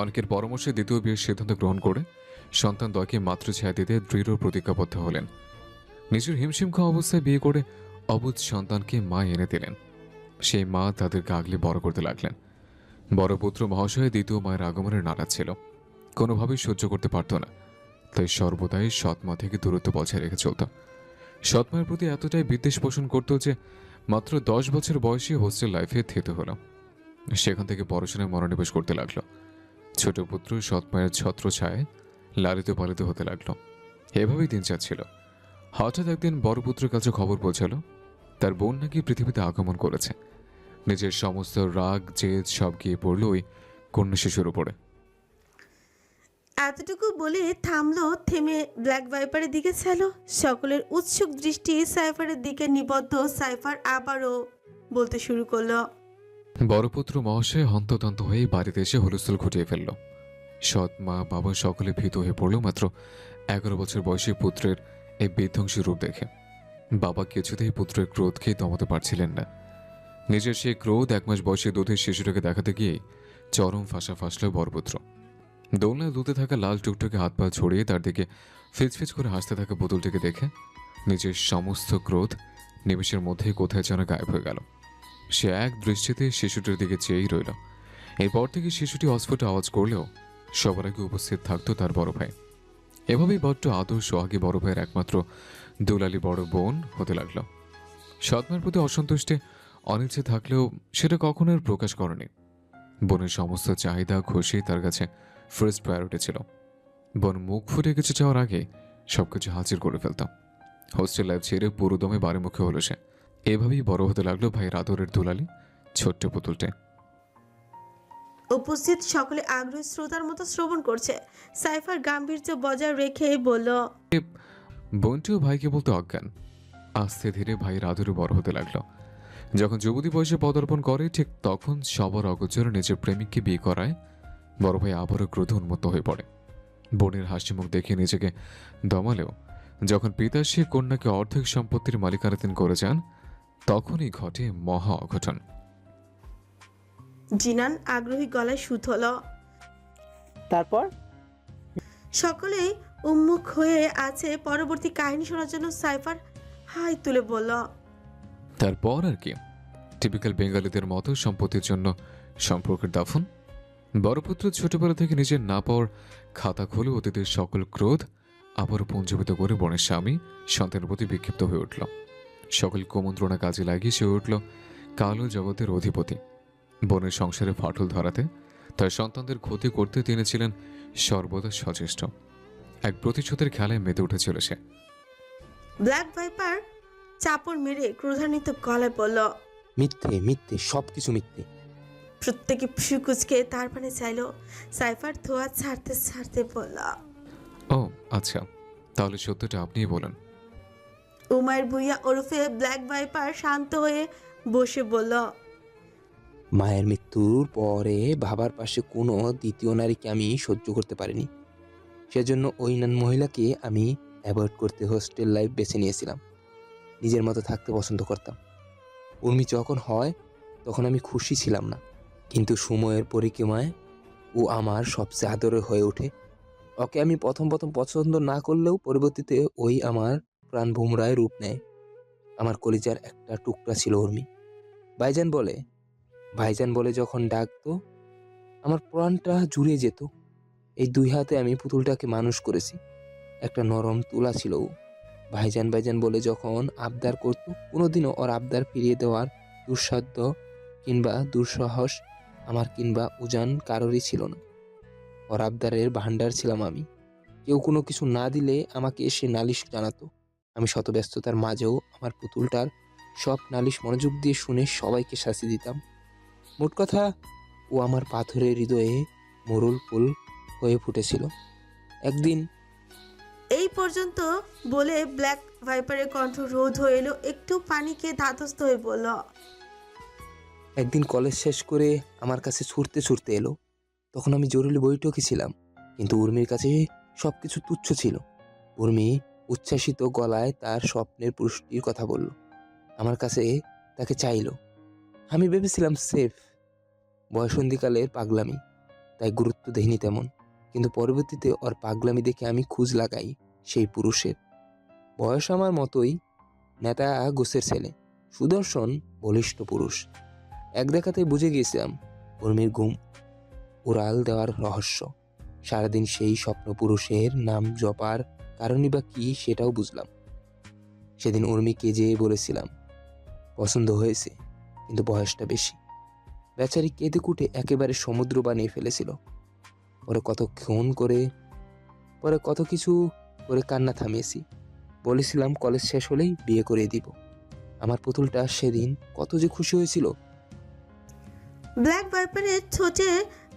অনেকের পরামর্শে দ্বিতীয় বিয়ের সিদ্ধান্ত গ্রহণ করে সন্তান দয়কে মাতৃছায়া দিতে দৃঢ় প্রতিজ্ঞাবদ্ধ হলেন। নিজের হিমশিম খাওয়া অবস্থায় বিয়ে করে অবুঝ সন্তানকে মা এনে দিলেন। সেই মা তাদেরকে আগলে বড় করতে লাগলেন। বড় পুত্র মহাশয় দ্বিতীয় মায়ের আগমনের নারাজ ছিল, কোনোভাবেই সহ্য করতে পারত না। তাই সর্বদাই সৎমা থেকে দূরত্ব বজায় রেখে চলত। সৎমায়ের প্রতি এতটাই বিদ্বেষ পোষণ করত যে মাত্র 10 বছর বয়সী হোস্টেল লাইফে থেতে হলো। সেখান থেকে পড়াশোনায় মনোনিবেশ করতে লাগলো। ছোট পুত্র সৎমায়ের ছত্রছায়ায় লালিত পালিত হতে লাগলো। এভাবেই দিন যাচ্ছিল। হঠাৎ একদিন বড় পুত্রের কাছে খবর পৌঁছালো তার বোন নাকি পৃথিবীতে আগমন করেছে। নিজের সমস্ত রাগ জেদ সব গিয়ে পড়ল ওই কন্যা শিশুর উপরে। এতটুকু বলে থামলো, থেমে ব্ল্যাক ভাইপারের দিকে চাইল। সকলের উৎসুক দৃষ্টি সাইফারের দিকে নিবদ্ধ। সাইফার আবারও বলতে শুরু করলো, বড় পুত্র মহাশয় হন্তদন্ত হয়ে বাড়িতে এসে হুলস্থুল ঘটিয়ে ফেলল। সৎ মা বাবা সকলে ভীত হয়ে পড়ল মাত্র 11 বছর বয়সী পুত্রের এই বিধ্বংসী রূপ দেখে। বাবা কিছুতেই পুত্রের ক্রোধকে দমাতে পারছিলেন না। নিজের সেই ক্রোধ 1 মাস বয়সী দুধের শিশুটাকে দেখাতে গিয়ে চরম ফাঁসা ফাঁসল বরপুত্র। দোলনায় দুধে থাকা লাল টুকটুকে হাত পা ছড়িয়ে তার দিকে ফিচফিচ করে হাসতে থাকা পুতুলটিকে দেখে নিজের সমস্ত ক্রোধ নিমেষের মধ্যেই কোথায় যেন গায়েব হয়ে গেল। সে এক দৃষ্টিতে শিশুটির দিকে চেয়েই রইল। এরপর থেকে শিশুটি অস্ফুট আওয়াজ করলেও সবার আগে উপস্থিত থাকতো তার বড় ভাই। এভাবেই বড্ড আদর সোহাগী বড় ভাইয়ের একমাত্র দুলালি বড় বোন হতে লাগল। সৎমার প্রতি অসন্তুষ্টে অনিচ্ছে থাকলেও সেটা কখনো আর প্রকাশ করেনি। বোনের সমস্ত চাহিদা খুশি তার কাছে ফার্স্ট প্রায়োরিটি ছিল। বোন মুখ ফুটে কিছু চাওয়ার আগে সবকিছু হাজির করে ফেলতাম। হোস্টেল লাইফ ছেড়ে পুরোদমে বাড়িমুখী হলো সে। এভাবেই বড় হতে লাগলো ভাইয়ের আদরের দুলালি ছোট্ট পুতুলটে। উপস্থিত সকলে আগ্রহী শ্রোতার মতো শ্রবণ করছে। সাইফার গাম্ভীর্য বজায় রেখে বলল, বোনটিও ভাইকে বলতে অজ্ঞান। আস্তে ধীরে ভাইয়ের আদরে বড় হতে লাগলো। যখন যুবতী বয়সে পদার্পণ করে ঠিক তখন সবার অগোচরে নিজের প্রেমিককে বিয়ে করায় বড় ভাই আবারও ক্রোধে উন্মত্ত হয়ে পড়ে। বোনের হাসি মুখ দেখে নিজেকে দমালেও যখন পিতা সে কন্যাকে অর্ধেক সম্পত্তির মালিকানাধীন করে যান তখনই ঘটে মহা অঘটন। জিনান আগ্রহী গলায় শুথল। তারপর সকলেই উন্মুখ হয়ে আছে পরবর্তী কাহিনী শোনার জন্য। সাইফার হাই তুলে বলল, তারপর আর কি, টিপিক্যাল বেঙ্গালিদের মতো সম্পত্তির জন্য সম্পর্কের দাফন। বড় পুত্র ছোটবেলা থেকে নিজের না পাওয়ার খাতা খুলে অতীতের সকল ক্রোধ আবারও পুঞ্জীবিত করে বোনের স্বামী সন্তানের প্রতি বিক্ষিপ্ত হয়ে উঠল। সকল কুমন্ত্রণা কাজে লাগিয়ে সে উঠল কালো জগতের অধিপতি। বোনের সংসারে ফাটল ধরাতে তার সন্তানদের ক্ষতি করতে তিনি ছিলেন সর্বদা সচেষ্ট। এক প্রতিশোধের খেলায় মেতে উঠেছিল সে। ব্ল্যাক ভাইপার চাপড় মেরে ক্রোধান্বিত গলায় বলল। মিথ্যে মিথ্যে, সবকিছু মিথ্যে। প্রত্যেকে ফিকুচকে তার পানে চাইল। সাইফার ধোয়া ছাড়তে ছাড়তে বলল। ও আচ্ছা, তাহলে সত্যটা আপনিই বলেন। উমায়ের ভুইয়া ওরফে ব্ল্যাক ভাইপার শান্ত হয়ে বসে বলল। মায়ের মৃত্যুর পরে বাবার পাশে কোনো দ্বিতীয় নারীকে আমি সহ্য করতে পারিনি। সেজন্য ওই মহিলাকে আমি অ্যাভয়েড করতে হোস্টেল লাইফ বেছে নিয়েছিলাম। নিজের মতো থাকতে পছন্দ করতাম। উর্মি যখন হয় তখন আমি খুশি ছিলাম না, কিন্তু সময়ের পরিক্রমায় ও আমার সবচেয়ে আদরে হয়ে ওঠে। ওকে আমি প্রথম পছন্দ না করলেও পরবর্তীতে ওই আমার প্রাণ ভোমরায় রূপ নেয়। আমার কলিজার একটা টুকরা ছিল উর্মি। ভাইজান বলে যখন ডাকতো আমার প্রাণটা জুড়ে যেত। এই 2 হাতে আমি পুতুলটাকে মানুষ করেছি। একটা নরম তুলা ছিল ও। ভাইজান বলে যখন আবদার করতো, কোনোদিনও ওর আবদার ফিরিয়ে দেওয়ার দুঃসাধ্য কিংবা দুঃসাহস আমার কিংবা উজান কারোরই ছিল না। ওর আবদারের ভান্ডার ছিলাম আমি। কেউ কোনো কিছু না দিলে আমাকে এসে নালিশ জানাতো। আমি শত ব্যস্ততার মাঝেও আমার পুতুলটার সব নালিশ মনোযোগ দিয়ে শুনে সবাইকে শাস্তি দিতাম। মোট কথা, ও আমার পাথরের হৃদয়ে মোরল ফুল হয়ে ফুটেছিল। একদিন এই পর্যন্ত বলে ব্ল্যাক ভাইপারের কণ্ঠ রোধ হয়ে এলো। একটু পানিকে ধাতস্থ হয়ে বলল। কলেজ শেষ করে আমার কাছে ছুটতে এলো। তখন আমি জরুরি বৈঠকে ছিলাম, কিন্তু উর্মির কাছে সবকিছু তুচ্ছ ছিল। উর্মি উচ্ছ্বাসিত গলায় তার স্বপ্নের পুরুষটির কথা বলল। আমার কাছে তাকে চাইলো। আমি ভেবেছিলাম সেফ, বয়সন্ধিকালের পাগলামি, তাই গুরুত্ব দেইনি তেমন। কিন্তু পরবর্তীতে ওর পাগলামি দেখে আমি খোঁজ লাগাই সেই পুরুষের। বয়স আমার মতোই, নেতা গোছের ছেলে, সুদর্শন বলিষ্ঠ পুরুষ। এক দেখাতেই বুঝে গিয়েছিলাম উর্মির ঘুম উড়াল দেওয়ার রহস্য। সারাদিন সেই স্বপ্ন পুরুষের নাম জপার কারণই বা কি সেটাও বুঝলাম। সেদিন উর্মিকে যেয়ে বলেছিলাম পছন্দ হয়েছে, কিন্তু বয়সটা বেশি। বেচারি কেঁদে কুটে একেবারে সমুদ্র বানিয়ে ফেলেছিল। পরে কত কিছু করে কান্না থামিয়েছি। বলেছিলাম কলেজ শেষ হলেই বিয়ে করে দিব। আমার পুতুলটা সেদিন কত যে খুশি হয়েছিল। ব্ল্যাক ভাইপারের ঠোঁটে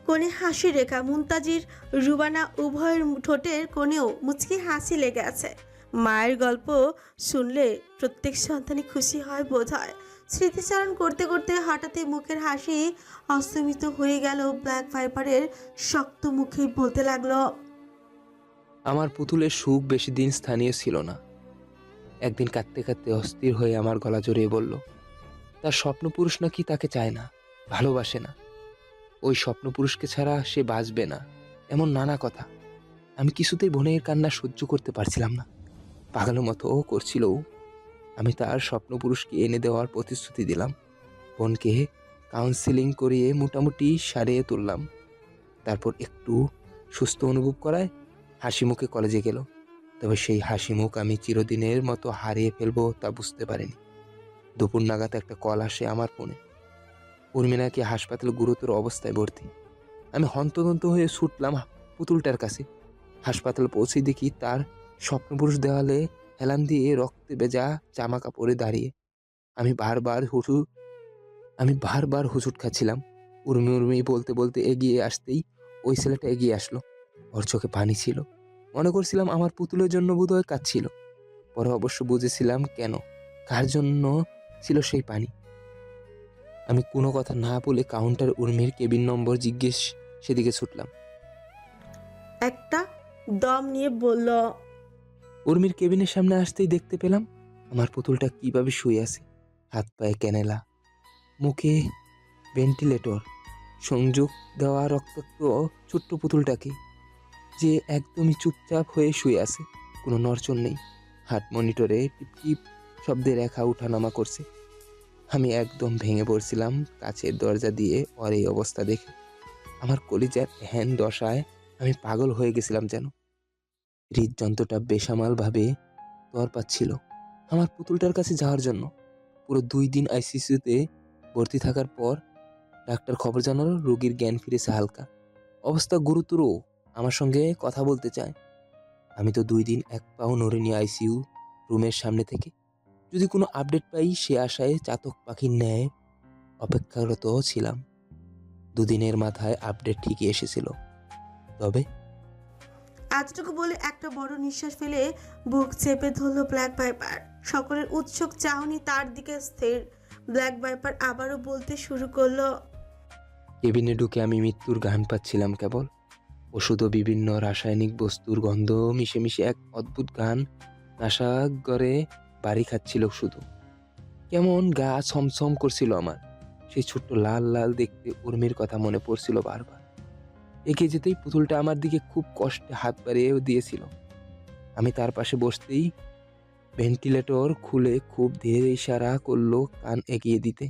কোণে হাসি রেখা, মুনতাজির রুবানা উভয়ের ঠোঁটের কোণেও মুচকি হাসি লেগে আছে। মায়ের গল্প শুনলে প্রত্যেক সন্তানই খুশি হয় বোধ হয়। স্মৃতিচারণ করতে করতে হঠাৎই মুখের হাসি অস্তমিত হয়ে গেল ব্ল্যাক ভাইপারের। শক্ত মুখে বলতে লাগলো। আমার পুতুলের সুখ বেশি দিন স্থানীয় ছিল না। একদিন কাঁদতে অস্থির হয়ে আমার গলা জড়িয়ে বলল, তার স্বপ্নপুরুষ নাকি তাকে চায় না, ভালোবাসে না। ওই স্বপ্নপুরুষকে ছাড়া সে বাঁচবে না, এমন নানা কথা। আমি কিছুতেই বোনের কান্না সহ্য করতে পারছিলাম না। পাগলের মতো করছিল ও। আমি তার স্বপ্নপুরুষকে এনে দেওয়ার প্রতিশ্রুতি দিলাম। বোনকে কাউন্সিলিং করিয়ে মোটামুটি সারিয়ে তুললাম। তারপর একটু সুস্থ অনুভব করায় হাসি মুখে কলেজে গেল। তবে সেই হাসি মুখ আমি চিরদিনের মতো হারিয়ে ফেলবো তা বুঝতে পারিনি। দুপুর নাগাদ একটা কল আসে আমার ফোনে। উর্মিনাকে হাসপাতালে গুরুতর অবস্থায় ভর্তি। আমি হন্তদন্ত হয়ে ছুটলাম পুতুলটার কাছে। হাসপাতালে পৌঁছে দেখি তার স্বপ্নপুরুষ দেওয়ালে হেলান দিয়ে রক্তে ভেজা জামা কাপড়ে দাঁড়িয়ে। আমি বারবার হুচুট খাচ্ছিলাম। উর্মি বলতে বলতে এগিয়ে আসতেই ওই ছেলেটা এগিয়ে আসলো। ওর চোখে পানি ছিল। মনে করছিলাম আমার পুতুলের জন্য বোধহয় কাঁদছিল। পরে অবশ্য বুঝেছিলাম কেন, কার জন্য ছিল সেই পানি। আমি কোনো কথা না বলে কাউন্টার উর্মির কেবিন নম্বর জিজ্ঞেস সেদিকে ছুটলাম। একটা দম নিয়ে বলল। উর্মির কেবিনের সামনে আসতেই দেখতে পেলাম আমার পুতুলটা কিভাবে শুয়ে আছে। হাত পায়ে ক্যানেলা, মুখে ভেন্টিলেটর, সংযোগ দেওয়া রক্তাক্ত ছোট্ট পুতুলটাকে যে একদমই চুপচাপ হয়ে শুয়ে আছে, কোনো নড়চড় নেই। হার্ট মনিটরে টিপ শব্দে রেখা উঠানামা করছে। আমি একদম ভেঙে পড়ছিলাম কাছের দরজা দিয়ে ওর এই অবস্থা দেখে। আমার কলিজার হ্যান দশায় আমি পাগল হয়ে গেছিলাম যেন। হৃদযন্ত্রটা বেসামালভাবে তর পাচ্ছিল আমার পুতুলটার কাছে যাওয়ার জন্য। পুরো 2 দিন আইসিইউতে ভর্তি থাকার পর ডাক্তার খবর জানালো রোগীর জ্ঞান ফিরেছে হালকা, অবস্থা গুরুতর, আমার সঙ্গে কথা বলতে চায়। আমি তো 2 দিন এক পাও নড়িনি আইসিইউ রুমের সামনে থেকে। যদি কোনো আপডেট পাই সে আশায় চাতক পাখির ন্যায় অপেক্ষারত ছিলাম। 2 দিনের মাথায় আপডেট ঠিকই এসেছিল। তবে এতটুকু বলে একটা বড় নিঃশ্বাস ফেলে বুক চেপে ধরল ব্ল্যাক ভাইপার। সকলের উৎসুক চাহনি তার দিকে স্থির। ব্ল্যাক ভাইপার আবারও বলতে শুরু করলো। কেবিনে ঢুকে আমি মৃত্যুর ঘ্রাণ পাচ্ছিলাম কেবল। ওষুধ ও বিভিন্ন রাসায়নিক বস্তুর গন্ধ মিশে মিশে এক অদ্ভুত গান নাসাগরে বাড়ি খাচ্ছিল শুধু। কেমন গা ছমছম করছিল আমার। সেই ছোট্ট লাল লাল দেখতে উর্মির কথা মনে পড়ছিল বারবার। এগিয়ে যেতেই পুতুলটা আমার দিকে খুব কষ্টে হাত বাড়িয়ে দিয়েছিল। আমি তার পাশে বসতেই ভেন্টিলেটর খুলে খুব ধীরে ইশারা করলো কান এগিয়ে দিতে।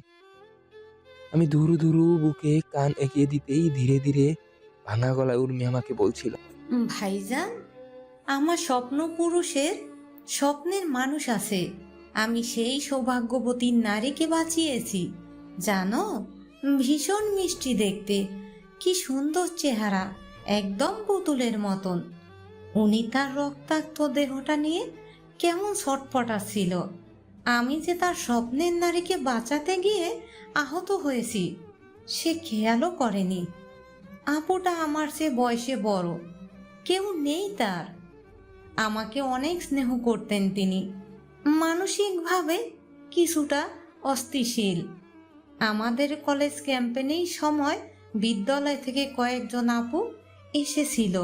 আমি ধুরু ধুরু বুকে কান এগিয়ে দিতেই ধীরে ধীরে ভাঙা গলায় উর্মি আমাকে বলছিল, ভাইজান, আমার স্বপ্ন পুরুষের স্বপ্নের মানুষ আছে। আমি সেই সৌভাগ্যবতী নারীকে বাঁচিয়েছি জানো। ভীষণ মিষ্টি দেখতে, কি সুন্দর চেহারা, একদম পুতুলের মতন। উনি তার রক্তাক্ত দেহটা নিয়ে কেমন ছটফটাচ্ছিল। আমি যে তার স্বপ্নের নারীকে বাঁচাতে গিয়ে আহত হয়েছি সে খেয়ালও করেনি। আপুটা আমার চেয়ে বয়সে বড়, কেউ নেই তার। আমাকে অনেক স্নেহ করতেন তিনি, মানসিকভাবে কিছুটা অস্থিতিশীল। আমাদের কলেজ ক্যাম্পেইনের সময় বিদ্যালয় থেকে কয়েকজন আপু এসেছিল,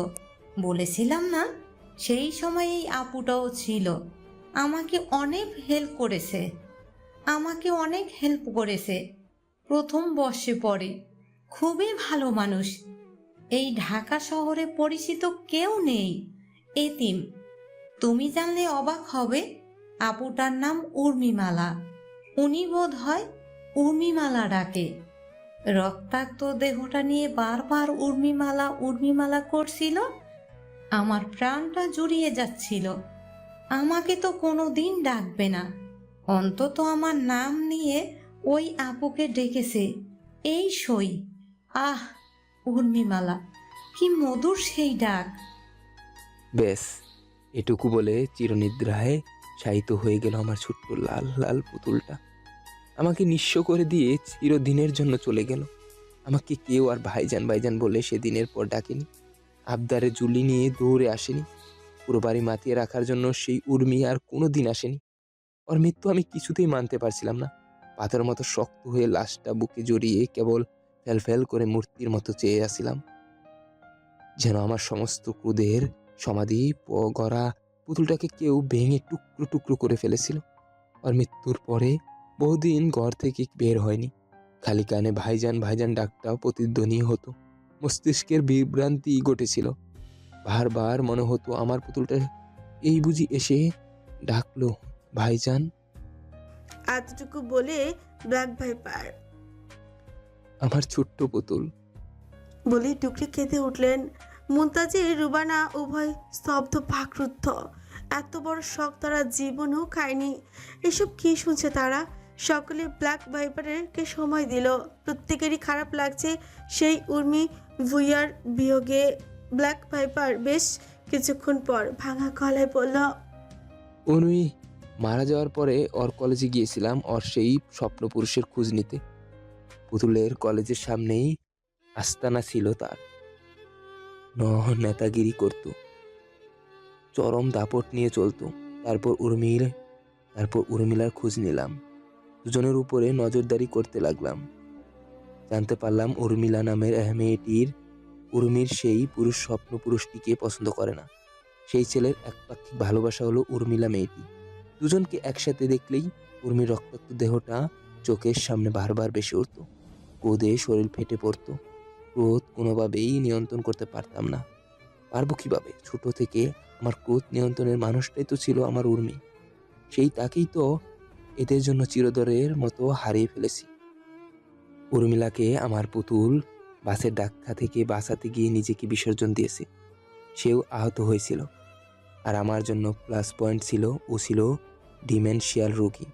বলেছিলাম না? সেই সময় এই আপুটাও ছিল। আমাকে অনেক হেল্প করেছে প্রথম বর্ষে পড়ে। খুবই ভালো মানুষ। এই ঢাকা শহরে পরিচিত কেউ নেই, এতিম। তুমি জানলে অবাক হবে, আপুটার নাম উর্মিমালা। উনি বোধ হয় উর্মিমালা ডাকে। রক্তাক্ত দেহটা নিয়ে বারবার উর্মিমালা উর্মিমালা করছিল। আমার প্রাণটা জুড়িয়ে যাচ্ছিল। আমাকে তো কোনো দিন ডাকবে না, অন্তত আমার নাম নিয়ে ওই আপুকে ডেকেছে, এই সই। আহ, উর্মিমালা, কি মধুর সেই ডাক। ব্যাস এটুকু বলে চিরনিদ্রায় শায়িত হয়ে গেল আমার ছোট্ট লাল লাল পুতুলটা। আমাকে নিঃস্ব করে দিয়ে চিরদিনের জন্য চলে গেল। আমাকে কেউ আর ভাইজান ভাইজান বলে সেদিনের পর ডাকেনি। আবদারে জুলি নিয়ে দৌড়ে আসেনি। পুরো বাড়ি মাতিয়ে রাখার জন্য সেই উর্মি আর কোনো দিন আসেনি। ওর মৃত্যু আমি কিছুতেই মানতে পারছিলাম না। পাথরের মতো শক্ত হয়ে লাশটা বুকে জড়িয়ে কেবল ফেল ফেল করে মূর্তির মতো চেয়ে আসছিলাম। যেন আমার সমস্ত ক্রোধের সমাধি গড়া পুতুলটাকে কেউ ভেঙে টুকরো টুকরো করে ফেলেছিল। আর মৃত্যুর পরে বহুদিন ঘর থেকে বের হয়নি। খালি কানে ভাইজান ভাইজান ডাকটাও প্রতিধ্বনি হতো। মস্তিষ্কের বিভ্রান্তি ঘটেছিল। বারবার মনে হতো আমার পুতুলটা এই বুঝি এসে ডাকলো ভাইজান। এতটুকু বলে ব্ল্যাক ভাইপার আমার ছোট্ট পুতুল বলে টুকরে কেঁদে উঠলেন। মুনতাজির রুবানা উভয় স্তব্ধ বাকরুদ্ধ। এত বড় শখ তারা জীবনেও খায়নি। এসব কি শুনছে তারা? সকলে ব্ল্যাক ভাইপারকে সময় দিল। প্রত্যেকেরই খারাপ লাগছে সেই উর্মি ভুইয়ার বিয়োগে। ব্ল্যাক ভাইপার বেশ কিছুক্ষণ পর ভাঙা গলায় বলল, উনি মারা যাওয়ার পরে ওর কলেজে গিয়েছিলাম ওর সেই স্বপ্ন পুরুষের খোঁজ নিতে। পুতুলের কলেজের সামনেই আস্তানা ছিল তার। নেতাগিরি করত, চরম দাপট নিয়ে চলতো। তারপর উর্মিলার খোঁজ নিলাম। দুজনের উপরে নজরদারি করতে লাগলাম। জানতে পারলাম উর্মিলা নামের মেয়েটির উর্মির সেই পুরুষ স্বপ্ন পুরুষটিকে পছন্দ করে না। সেই ছেলের একপাক্ষিক ভালোবাসা হলো উর্মিলা মেয়েটি। দুজনকে একসাথে দেখলেই উর্মির রক্তাক্ত দেহটা চোখের সামনে বারবার বেশি উঠত। ক্রোধে শরীর ফেটে পড়ত। ক্রোধ কোনোভাবেই নিয়ন্ত্রণ করতে পারতাম না। পারবো কিভাবে? ছোট থেকে আমার ক্রোধ নিয়ন্ত্রণের মানুষটাই তো ছিল আমার উর্মি। সেই তাকেই তো এদের জন্য চিরতরের মতো হারিয়ে ফেলেছি। উর্মিলাকে আমার পুতুল বাসের ধাক্কা থেকে বাঁচাতে গিয়ে নিজেকে বিসর্জন দিয়েছে। সেও আহত হয়েছিল। আর আমার জন্য প্লাস পয়েন্ট ছিল ও ছিল ডিমেনশিয়াল রোগী।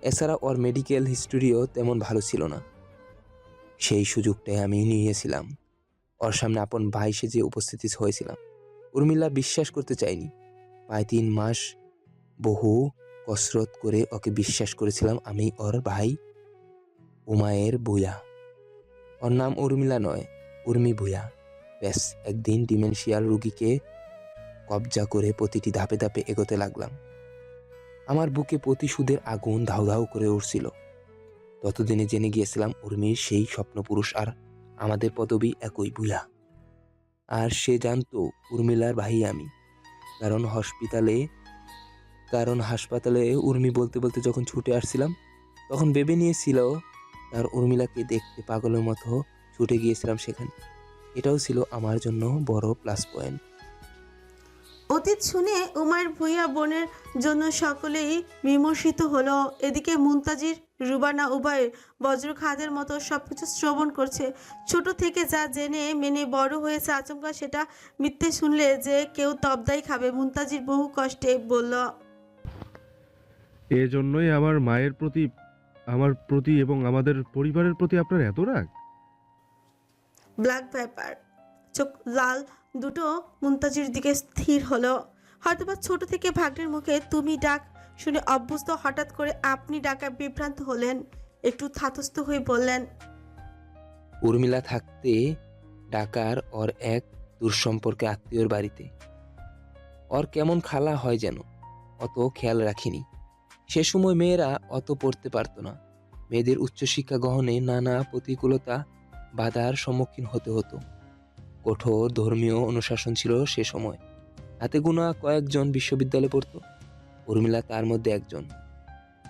এছাড়া ওর মেডিকেল হিস্টোরিও তেমন ভালো ছিল না। সেই সুযোগটাই আমি নিয়েছিলাম। ওর সামনে আপন ভাই সেজে উপস্থিত হয়েছিলাম। উর্মিলা বিশ্বাস করতে চাইনি। প্রায় 3 মাস বহু কসরত করে ওকে বিশ্বাস করেছিলাম আমি ওর ভাই উমায়ের ভূয়া। ওর নাম উর্মিলা নয়, উর্মি ভূয়া। ব্যাস একদিন ডিমেনশিয়াল রুগীকে কবজা করে প্রতিটি ধাপে ধাপে এগোতে লাগলাম। আমার বুকে প্রতিশোধের আগুন ধাউ ধাউ করে উঠছিল। ততদিনে জেনে গিয়েছিলাম উর্মির সেই স্বপ্নপুরুষ আর আমাদের পদবী একই, ভূয়া। আর সে জানতো উর্মিলার ভাই আমি। কারণ হাসপাতালে উর্মি বলতে বলতে যখন ছুটে আসছিলাম তখন ভেবে নিয়েছিল তার উর্মিলাকে দেখতে পাগলের মতো ছুটে গিয়েছিলাম সেখানে। এটাও ছিল আমার জন্য বড় প্লাস পয়েন্ট। অতীত শুনে উমায়ের ভূঁইয়া বোনের জন্য সকলেই বিমর্ষিত হলো। এদিকে মুনতাজির রুবানা উভয় বজ্রখাদের মতো সবকিছু শ্রবণ করছে। ছোট থেকে যা জেনে মেনে বড় হয়েছে, আচমকা সেটা মিথ্যে শুনলে যে কেউ তবদাই খাবে। মুনতাজির বহু কষ্টে বলল, এজন্যই আমার মায়ের প্রতি, আমার প্রতি এবং আমাদের পরিবারের প্রতি আপনার এত রাগ? ব্ল্যাক ব্যাপার চোখ লাল দুটো মুনতাজির দিকে স্থির হলো। হয়তোবা ছোট থেকে ভাগ্নের মুখে তুমি ডাক শুনে অভ্যস্ত, হঠাৎ করে আপনি ডাকা বিভ্রান্ত হলেন। একটু ধাতস্থ হয়ে বললেন, উর্মিলা থাকতে ঢাকার ওর এক দূরসম্পর্কে আত্মীয়র বাড়িতে ওর কেমন খালা হয় যেন অত খেয়াল রাখিনি। সে সময় মেয়েরা অত পড়তে পারতো না। মেয়েদের উচ্চশিক্ষা গ্রহণে নানা প্রতিকূলতা বাধার সম্মুখীন হতে হতো। কঠোর ধর্মীয় অনুশাসন ছিল সে সময়। হাতে গোনা কয়েকজন বিশ্ববিদ্যালয়ে পড়ত, উর্মিলা তার মধ্যে একজন।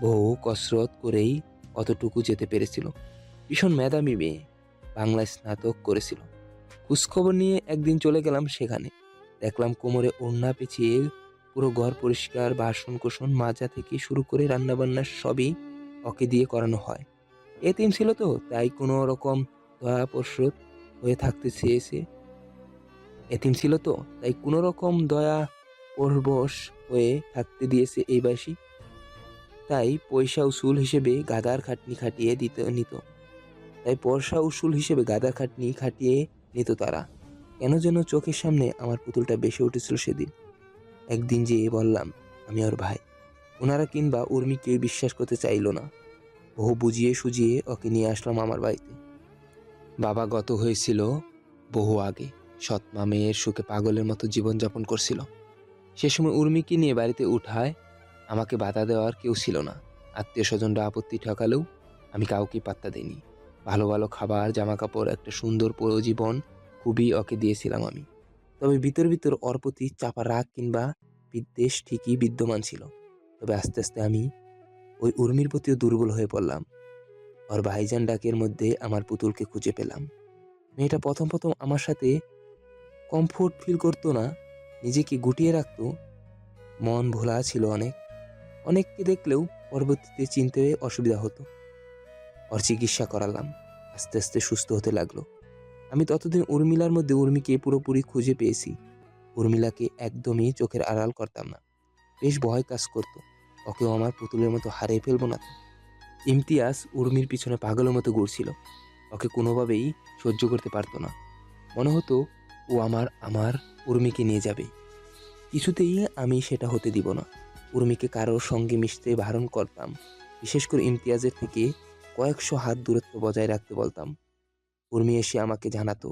বহু কসরত করেই অতটুকু যেতে পেরেছিল। ভীষণ মেধাবী মেয়ে, বাংলায় স্নাতক করেছিল। খোঁজখবর নিয়ে একদিন চলে গেলাম সেখানে। দেখলাম কোমরে ওড়না পেঁচিয়ে পুরো ঘর পরিষ্কার, বাসন কোসন মাজা থেকে শুরু করে রান্নাবান্না সবই ওকে দিয়ে করানো হয়। এতিম ছিল তো, তাই কোনো রকম দয়া প্রসূত হয়ে থাকতে চেয়েছে। পরবশ হয়ে থাকতে দিয়েছে এই বাসী। তাই পয়সা উসুল হিসেবে গাদার খাটনি খাটিয়ে নিত তারা। কেন যেন চোখের সামনে আমার পুতুলটা বেশি উঠেছিল সেদিন। একদিন যে বললাম আমি ওর ভাই, ওনারা কিংবা উর্মি কেউ বিশ্বাস করতে চাইল না। বহু বুঝিয়ে সুজিয়ে ওকে নিয়ে আসলাম আমার বাড়িতে। বাবা গত হয়েছিল বহু আগে। সৎমা মেয়ের সুখে পাগলের মতো জীবনযাপন করছিল। সে সময় উর্মিকে নিয়ে বাড়িতে উঠায় আমাকে বাধা দেওয়ার কেউ ছিল না। আত্মীয় স্বজনরা আপত্তি ঠকালেও আমি কাউকে পাত্তা দিইনি। ভালো ভালো খাবার, জামা কাপড়, একটা সুন্দর জীবন খুবই ওকে দিয়েছিলাম আমি। তবে ভিতর ভিতর ওর প্রতি চাপা রাগ কিংবা বিদ্বেষ ঠিকই বিদ্যমান ছিল। তবে আস্তে আস্তে আমি ওই উর্মির প্রতিও দুর্বল হয়ে পড়লাম। ওর ভাইজান ডাকের মধ্যে আমার পুতুলকে খুঁজে পেলাম। মেয়েটা প্রথম আমার সাথে কমফোর্ট ফিল করতো না, নিজেকে গুটিয়ে রাখতো। মন ভোলা ছিল অনেককে দেখলেও পরবর্তীতে চিনতে অসুবিধা হতো। ওর চিকিৎসা করালাম, আস্তে আস্তে সুস্থ হতে লাগলো। আমি ততদিন উর্মিলার মধ্যে উর্মিকে পুরোপুরি খুঁজে পেয়েছি। উর্মিলাকে একদমই চোখের আড়াল করতাম না। বেশ ভয় কাজ করতো, ওকেও আমার পুতুলের মতো হারিয়ে ফেলবো না তো। ইমতিয়াজ উর্মির পিছনে পাগলের মতো ঘুরছিল। ওকে কোনোভাবেই সহ্য করতে পারতো না। মনে হতো ও আমার উর্মিকে নিয়ে যাবে। কিছুতেই আমি সেটা হতে দিব না। উর্মিকে কারোর সঙ্গে মিশতে বারণ করতাম। বিশেষ করে ইমতিয়াজের থেকে কয়েকশো হাত দূরত্ব বজায় রাখতে বলতাম। উর্মি এসে আমাকে জানাতো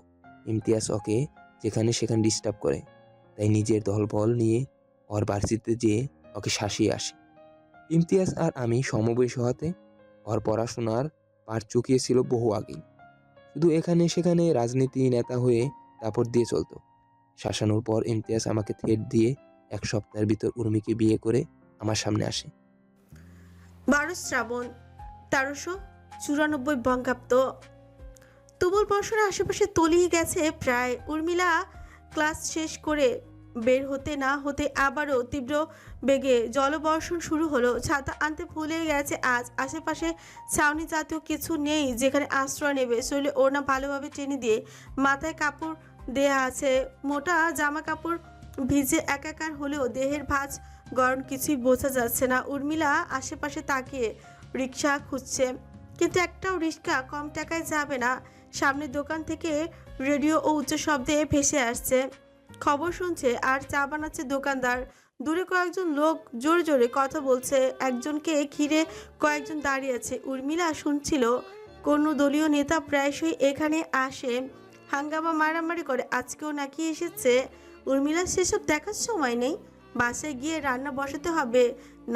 ইমতিয়াজ ওকে যেখানে সেখানে ডিস্টার্ব করে, তাই নিজের দলবল নিয়ে ওর বাড়িতে যেয়ে ওকে শাসিয়ে আসে। ইমতিয়াজ আর আমি সমবয়সী হতে ওর পড়াশোনার পার চুকিয়েছিল বহু আগেই। শুধু এখানে সেখানে রাজনীতি নেতা হয়ে দাপট দিয়ে চলতো। শাসানোর পর ইমতিয়াজ আমাকে থ্রেট দিয়ে 1 সপ্তাহের ভিতর উর্মিকে বিয়ে করে আমার সামনে আসে। 12 শ্রাবণ 1394 বঙ্গাব্দ। তুমুল বর্ষণের আশেপাশে তলিয়ে গেছে প্রায়। উর্মিলা ক্লাস শেষ করে বের হতে না হতে আবারও তীব্র বেগে জলবর্ষণ শুরু হলো। ছাতা আনতে ভুলে গেছে আজ। আশেপাশে ছাউনি জাতীয় কিছু নেই যেখানে আশ্রয় নেবে। শরীরে ওড়না ভালোভাবে টেনে দিয়ে মাথায় কাপড় দেয়া আছে। মোটা জামা কাপড় ভিজে একাকার হলেও দেহের ভাঁজ গরম কিছুই বোঝা যাচ্ছে না। উর্মিলা আশেপাশে তাকিয়ে রিক্সা খুঁজছে, কিন্তু একটাও রিক্সা কম টাকায় যাবে না। সামনের দোকান থেকে রেডিও ও উচ্চ শব্দে ভেসে আসছে। খবর শুনছে আর চা বানাচ্ছে দোকানদার। দূরে কয়েকজন লোক জোরে জোরে কথা বলছে, একজনকে ঘিরে কয়েকজন দাঁড়িয়ে আছে। উর্মিলা শুনছিল কোনো দলীয় নেতা প্রায়শই এখানে আসে, হাঙ্গামা মারামারি করে। আজকেও নাকি এসেছে। উর্মিলা সেসব দেখার সময় নেই। বাসায় গিয়ে রান্না বসাতে হবে,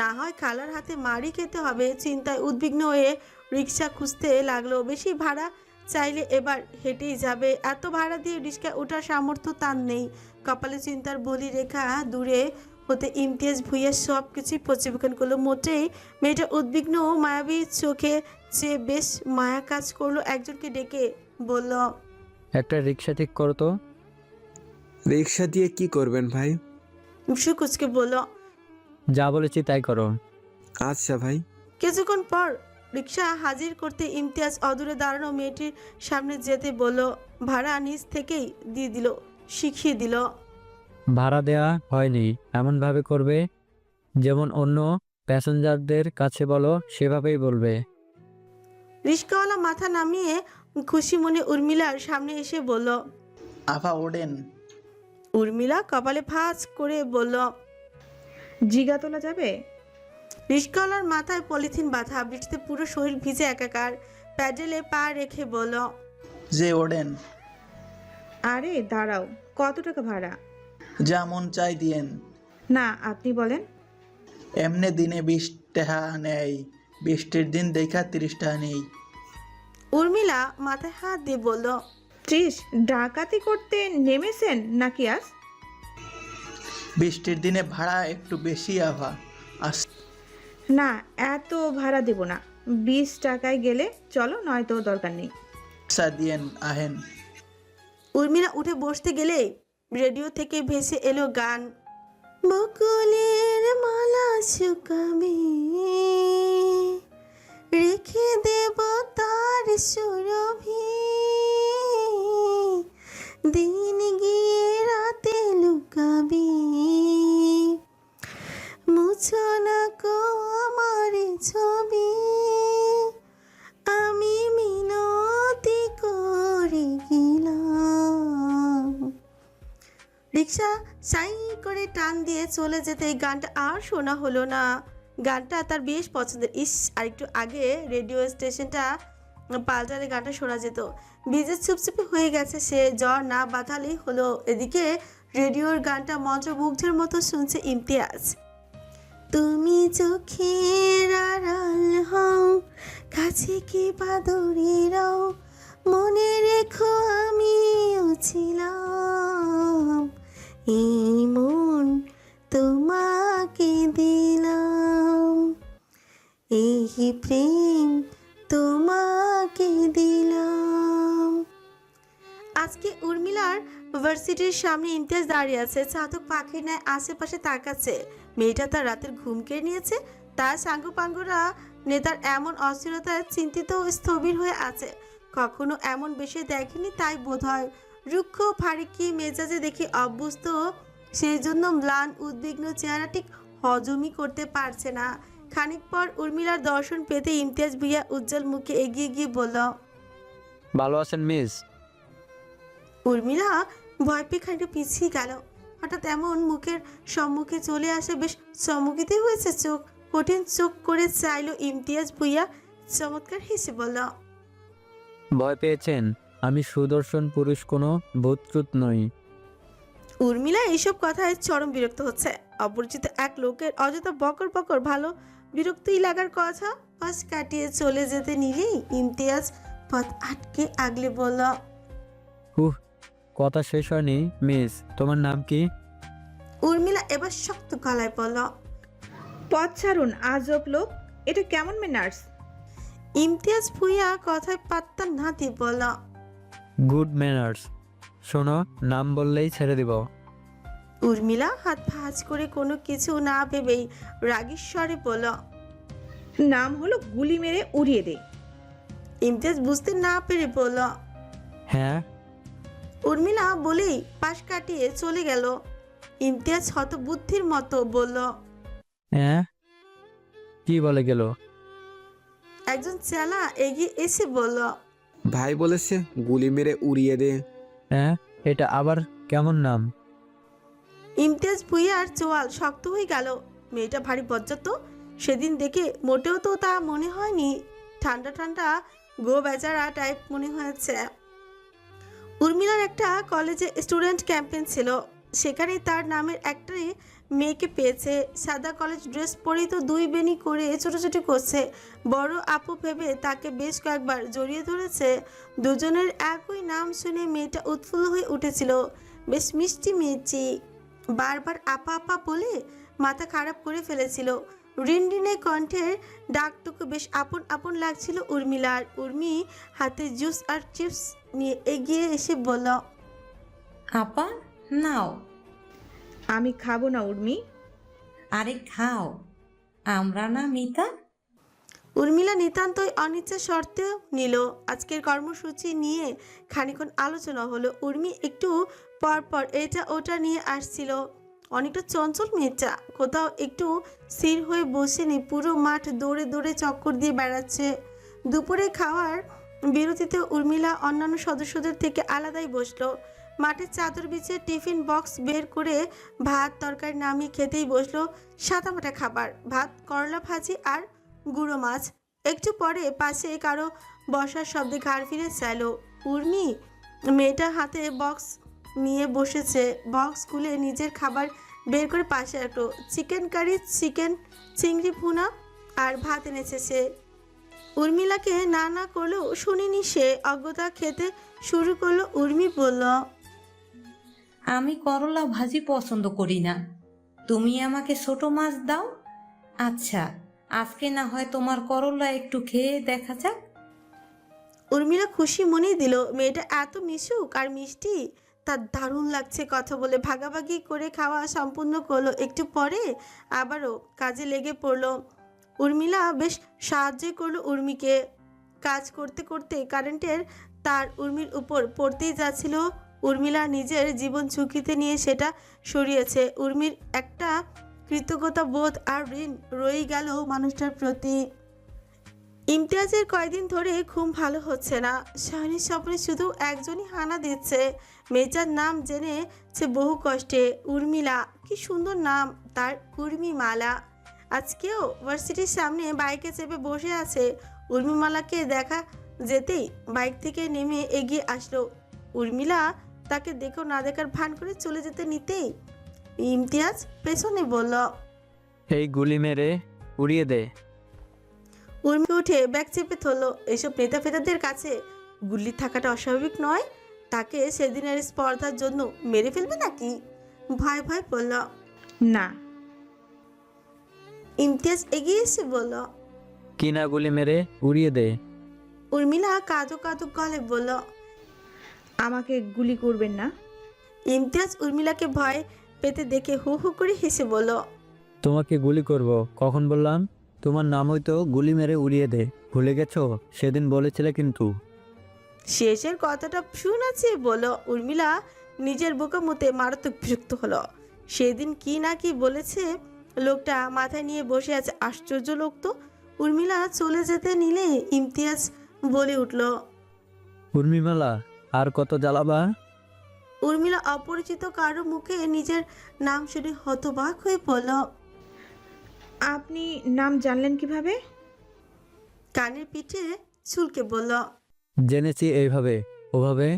না হয় খালার হাতে মারি খেতে হবে। চিন্তায় উদ্বিগ্ন হয়ে রিক্সা খুঁজতে লাগলো। বেশি ভাড়া চাইলে এবার হেঁটেই যাবে, এত ভাড়া দিয়ে রিক্সায় ওঠার সামর্থ্য তার নেই। কপালে চিন্তার বলি রেখা দূরে হতে ইমতিয়াজ ভুইয়া সব কিছুই পর্যবেক্ষণ করলো। মোটেই মেয়েটা উদ্বিগ্ন ও মায়াবী চোখে চেয়ে বেশ মায়া কাজ করলো। একজনকে ডেকে বলল, একটা রিক্সা ঠিক করো তো। রিক্সা দিয়ে কি করবেন ভাই? সুকুচকে বলল, যা বলেছি তাই করো। আচ্ছা ভাই। কিছুক্ষণ পর রিক্সা হাজির করতে ইমতিয়াজ অদূরে দাঁড়ানো মেয়েটির সামনে যেতে বলল। ভাড়া নিজ থেকেই দিয়ে দিল, শিখিয়ে দিল। ভাড়া দেয়া হয়নি, এমনভাবে করবে যেমন অন্য প্যাসেঞ্জারদের কাছে বলো সেভাবেই বলবে। রিক্সাওয়ালা মাথা নামিয়ে খুশি মনে উর্মিলার সামনে এসে বলল, আফা ওডেন। উর্মিলা কপালে ভাঁজ করে বলল, জিগা তোলা যাবে? রিক্সাওয়ালার মাথায় পলিথিন বাঁধা, বৃষ্টিতে পুরো শরীর ভিজে একাকার। প্যাডেলে পা রেখে বলল, যে ওডেন। আরে দাঁড়াও, কত টাকা ভাড়া? যেমন চাই দিয়েন। না, আপনি বলেন। এমনি দিনে 20 টাকা নেই, বৃষ্টির দিন দেখা 30 টাকা নেই। উর্মিলা মাথায় হাত দিয়ে বলল, 30? ডাকাতি করতে নেমেছেন নাকি আজ? বৃষ্টির দিনে ভাড়া একটু বেশি আফা। না, এত ভাড়া দেব না। 20 টাকায় গেলে চলো, নয়তো দরকার নেই। আচ্ছা দিয়েন, আহেন। উর্মিলা উঠে বসতে গেলে রেডিও থেকে ভেসে এলো গান। বকুলের মালা শুকাবে, রেখে দেব তার সুরভি, দিন গিয়ে রাতে লুকাবে, মুছো না কো আমার ছবি, আমি মিনতি করে গেলাম। রিক্সা সাই করে টান দিয়ে চলে যেতে এই গানটা আর শোনা হলো না। গানটা তার বেশ পছন্দের। আর একটু আগে রেডিও স্টেশনটা পাল্টালে গানটা শোনা যেত। ভিজে চুপচুপে হয়ে গেছে সে, জ্বর না বাঁধালেই হলো। এদিকে রেডিওর গানটা মন্ত্রমুগ্ধের মতো শুনছে ইমতিয়াজ। তুমি চোখের আড়াল হও, কাছে কি বাদুরে রও, মনে রেখো আমিও ছিলাম, এই মন তোমাকে দিলাম, এই প্রেম তোমাকে দিলাম। আজকে উর্মিলার ভার্সিটির সামনে ইমতিয়াজ দাঁড়িয়ে আছে, চাতক পাখির ন্যায় আশেপাশে তাকাচ্ছে। মেয়েটা তার রাতের ঘুম কেড়ে নিয়েছে। তার সাঙ্গপাঙ্গরা নেতার এমন অস্থিরতায় চিন্তিত ও স্থবির হয়ে আছে। কখনো এমন বেশি দেখেনি, তাই বোধ হয় রুক্ষ ফারিকি মেজাজে দেখে অভ্যস্ত, সেই জন্য ম্লান উদ্বিগ্ন চেহারা ঠিক হজমই করতে পারছে না। খানিক পর উর্মিলার দর্শন পেতে ইমতিয়াজ ভুইয়া উজ্জ্বল মুখে এগিয়ে গিয়ে বলল, ভালো আছেন মিস? উর্মিলা ভয় পেয়ে খানিকটা পিছিয়ে গেল। হঠাৎ এমন মুখের সম্মুখে চলে আসে বেশ চমকিতে হয়েছে। চোখ কঠিন চোখ করে চাইল ইমতিয়াজ ভুইয়া, চমৎকার হেসে বলল, ভয় পেয়েছেন? আমি সুদর্শন পুরুষ, কোনো ভূতটুত নই। উর্মিলা এইসব কথায় চরম বিরক্ত হচ্ছে। অপরিচিত এক লোকের অযথা বকর বকর ভালো বিরক্তই লাগার কথা। পাশ কাটিয়ে চলে যেতে নিলেই ইমতিয়াজ পথ আটকে আগলে বলল, কথা শেষ হয়নি মিস, তোমার নাম কি? উর্মিলা এবার শক্ত গলায় বলল, পথ ছাড়ুন, আজব লোক। এটা কেমন ম্যানার্স? ইমতিয়াজ ভুইয়া কথায় পাত্তা না দিয়ে বলল, গুড ম্যানার্স। শোনো, নাম বললেই ছেড়ে দিব। উর্মিলা হাত ভাঁজ করে কোনো কিছু না ভেবেই রাগীর স্বরে বলল, নাম হলো গুলি মেরে উড়িয়ে দে। ইমতিয়াজ বুঝতে না পেরে বলল, হ্যাঁ। উর্মিলা বলেই পাশ কাটিয়ে চলে গেল। ইমতিয়াজ হতবুদ্ধির মতো বলল, হ্যাঁ? কি বলে গেল? একজন চেলা এগিয়ে এসে বলল, ভাই বলেছে গুলি মেরে উড়িয়ে দে। হ্যাঁ, এটা আবার কেমন নাম? ইমতিয়াজ ভুইয়ার চোয়াল শক্ত হয়ে গেল। মেয়েটা ভারী বজ্জাত। সেদিন দেখে মোটেও তো তা মনে হয়নি। ঠান্ডা ঠান্ডা গো বেচারা টাইপ মনে হয়েছে। উর্মিলার একটা কলেজে স্টুডেন্ট ক্যাম্পেইন ছিল। সেখানে তার নামের একটাই মেয়েকে পেয়েছে। সাদা কলেজ ড্রেস পরেই তো দুই বেনি করে ছোটাছুটি করছে। বড় আপু ভেবে তাকে বেশ কয়েকবার জড়িয়ে ধরেছে। দুজনের একই নাম শুনে মেয়েটা উৎফুল্ল হয়ে উঠেছিল। বেশ মিষ্টি মেয়েটি, বারবার আপা আপা বলে মাথা খারাপ করে ফেলেছিল। রিনরিনে কণ্ঠের ডাকটুকু বেশ আপন আপন লাগছিল উর্মিলার। উর্মি হাতে জুস আর চিপস নিয়ে এগিয়ে এসে বলল, আপা নাও। আমি খাবো না উর্মি। আরে খাও, আমরা না মিতা। উর্মিলা নিতান্তই অনিচ্ছা সত্ত্বেও নিল। আজকের কর্মসূচি নিয়ে খানিকক্ষণ আলোচনা হলো। উর্মি একটু পরপর এটা ওটা নিয়ে আসছিল। অনেকটা চঞ্চল মেয়েটা, কোথাও একটু স্থির হয়ে বসেনি। পুরো মাঠ দৌড়ে দৌড়ে চক্কর দিয়ে বেড়াচ্ছে। দুপুরে খাওয়ার বিরতিতে উর্মিলা অন্যান্য সদস্যদের থেকে আলাদাই বসলো। মাঠের চাদর বিছিয়ে টিফিন বক্স বের করে ভাত তরকারি নামিয়ে খেতেই বসলো। সাদামাটা খাবার, ভাত, করলা ভাজি আর গুঁড়ো মাছ। একটু পরে পাশে কারো বসার শব্দে ঘাড় ফিরে চাইল। উর্মি মেয়েটা হাতে বক্স নিয়ে বসেছে। বক্স খুলে নিজের খাবার বের করে পাশে রাখলো। চিকেন কারি, চিকেন চিংড়ি ভুনা আর ভাত এনেছে সে। উর্মিলাকে না না করলেও শুনিনি সে। অজ্ঞতা খেতে শুরু করলো। উর্মি বলল, আমি করলা ভাজি পছন্দ করি না, তুমি আমাকে ছোট মাছ দাও। আচ্ছা, আজকে না হয় তোমার করলা একটু খেয়ে দেখা যাক। উর্মিলা খুশি মনেই দিল। মেয়েটা এত মিশুক আর মিষ্টি, তার দারুণ লাগছে কথা বলে। ভাগাভাগি করে খাওয়া সম্পূর্ণ করলো। একটু পরে আবারও কাজে লেগে পড়লো। উর্মিলা বেশ সাহায্য করলো উর্মিকে। কাজ করতে করতে কারেন্টের তার উর্মির উপর পড়তেই যাচ্ছিল। উর্মিলা নিজের জীবন ঝুঁকিতে নিয়ে সেটা সরিয়েছে। উর্মির একটা কৃতজ্ঞতা বোধ আর ঋণ রয়ে গেল মানুষটার প্রতি। ইমতিয়াজের কয়েকদিন ধরে ঘুম ভালো হচ্ছে না। শাহিনীর স্বপ্নে শুধু একজনই হানা দিচ্ছে। মেয়েটার নাম জেনেছে বহু কষ্টে। উর্মিলা, কি সুন্দর নাম তার, উর্মিমালা। আজকেও ভার্সিটির সামনে বাইকে চেপে বসে আছে। উর্মিমালাকে দেখা যেতেই বাইক থেকে নেমে এগিয়ে আসলো। উর্মিলা তাকে দেখো না দেখার ভান করে চলে যেতে নিতেই ইমতিয়াজ পেছনে বলল, এই গুলি মেরে উড়িয়ে দে। উর্মি উঠে ব্যাগ চেপে ধরল। এসব নেতা ফেতাদের কাছে গুল্লি থাকাটা অস্বাভাবিক নয়। তাকে সেদিনের স্পর্ধার জন্য মেরে ফেলবে নাকি? ভয় ভয় বলল। না। ইমতিয়াজ এগিয়ে এসে বলল, কিনা গুলি মেরে উড়িয়ে দে। উর্মিলা কাঁদো কাঁদো গলে বলল, আমাকে গুলি করবেন না। ইমতিয়াজ উর্মিলাকে ভয় পেতে দেখে হু হু করে হেসে বলল, তোমাকে গুলি করব কখন বললাম? তোমার নাম হয়তো গুলি মেরে উড়িয়ে দে, ভুলে গেছো? সেদিন বলেছিলে কিন্তু। শেষের কথাটা শুনেছে বলল। উর্মিলা নিজের বোকামতে মারাত্মক বিরক্ত হলো। সেদিন কি না কি বলেছে লোকটা মাথায় নিয়ে বসে আছে। আশ্চর্য লোক তো। উর্মিলা চলে যেতে নিলে ইমতিয়াজ বলে উঠল, উর্মিমালা, আর কত জ্বালাবা? উর্মিলা অপরিচিত কারো মুখে নিজের নাম শুনে হতবাক হয়ে পড়ল। আপনি নাম জানলেন কিভাবে? কানের পিঠে চুলকে বলল। জেনেছি এইভাবে ওভাবে।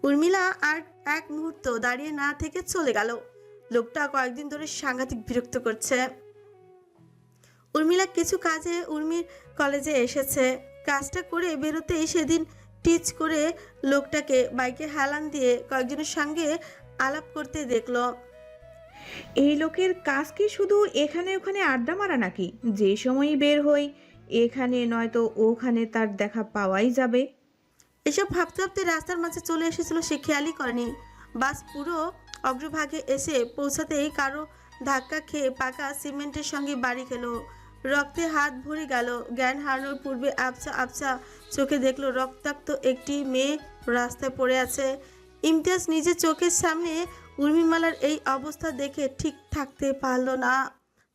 উর্মিলা আর এক মুহূর্ত দাঁড়িয়ে না থেকে চলে গেল। লোকটা কয়েকদিন ধরে সাংঘাতিক বিরক্ত করছে। উর্মিলা কিছু কাজে উর্মির কলেজে এসেছে। কাজটা করে বেরোতেই সেদিন টিচ করে লোকটাকে বাইকে হেলান দিয়ে কয়েকজনের সঙ্গে আলাপ করতে দেখলো। এই লোকের কাজ কি শুধু এখানে ওখানে আড্ডা মারা নাকি? যে সময়ই বের হই এখানে নয়তো ওখানে তার দেখা পাওয়াই যাবে। এসব ভাবতে ভাবতে রাস্তার মাঝে চলে এসেছিল সে, খেয়ালই করেনি। বাস পুরো অগ্রভাগে এসে পৌঁছাতেই কারো ধাক্কা খেয়ে পাকা সিমেন্টের সঙ্গে বাড়ি খেলো। রক্তে হাত ভরে গেল। জ্ঞান হারানোর পূর্বে আবছা আবছা চোখে দেখলো রক্তাক্ত একটি মেয়ে রাস্তায় পড়ে আছে। ইমতিয়াজ নিজের চোখের সামনে উর্মিমালার এই অবস্থা দেখে ঠিক থাকতে পারল না।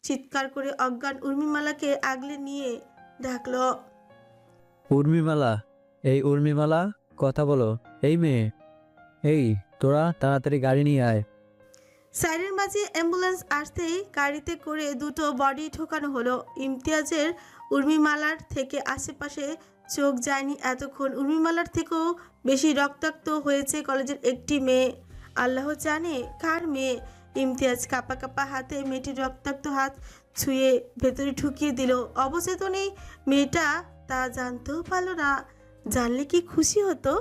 চিৎকার করে অজ্ঞান উর্মিমালাকে আগলে নিয়ে ডাকলো, উর্মিমালা, এই উর্মিমালা, কথা বলো। এই মেয়ে, এই তোরা তাড়াতাড়ি গাড়ি নিয়ে আয়। সাইডের মাঝে অ্যাম্বুলেন্স আসতেই গাড়িতে করে দুটো বডি ঠোকানো হলো। ইমতিয়াজের উর্মিমালার থেকে আশেপাশে চোখ যায়নি এতক্ষণ। উর্মিমালার থেকেও বেশি রক্তাক্ত হয়েছে কলেজের একটি মেয়ে। আল্লাহ জানে কার মেয়ে। ইমতিয়াজ কাপা কাপা হাতে মেয়েটির রক্তাক্ত হাত ছুঁয়ে ভেতরে ঢুকিয়ে দিল। অবচেতনেই মেয়েটা তা জানতেও পারল না। জানলে কি খুশি হতো।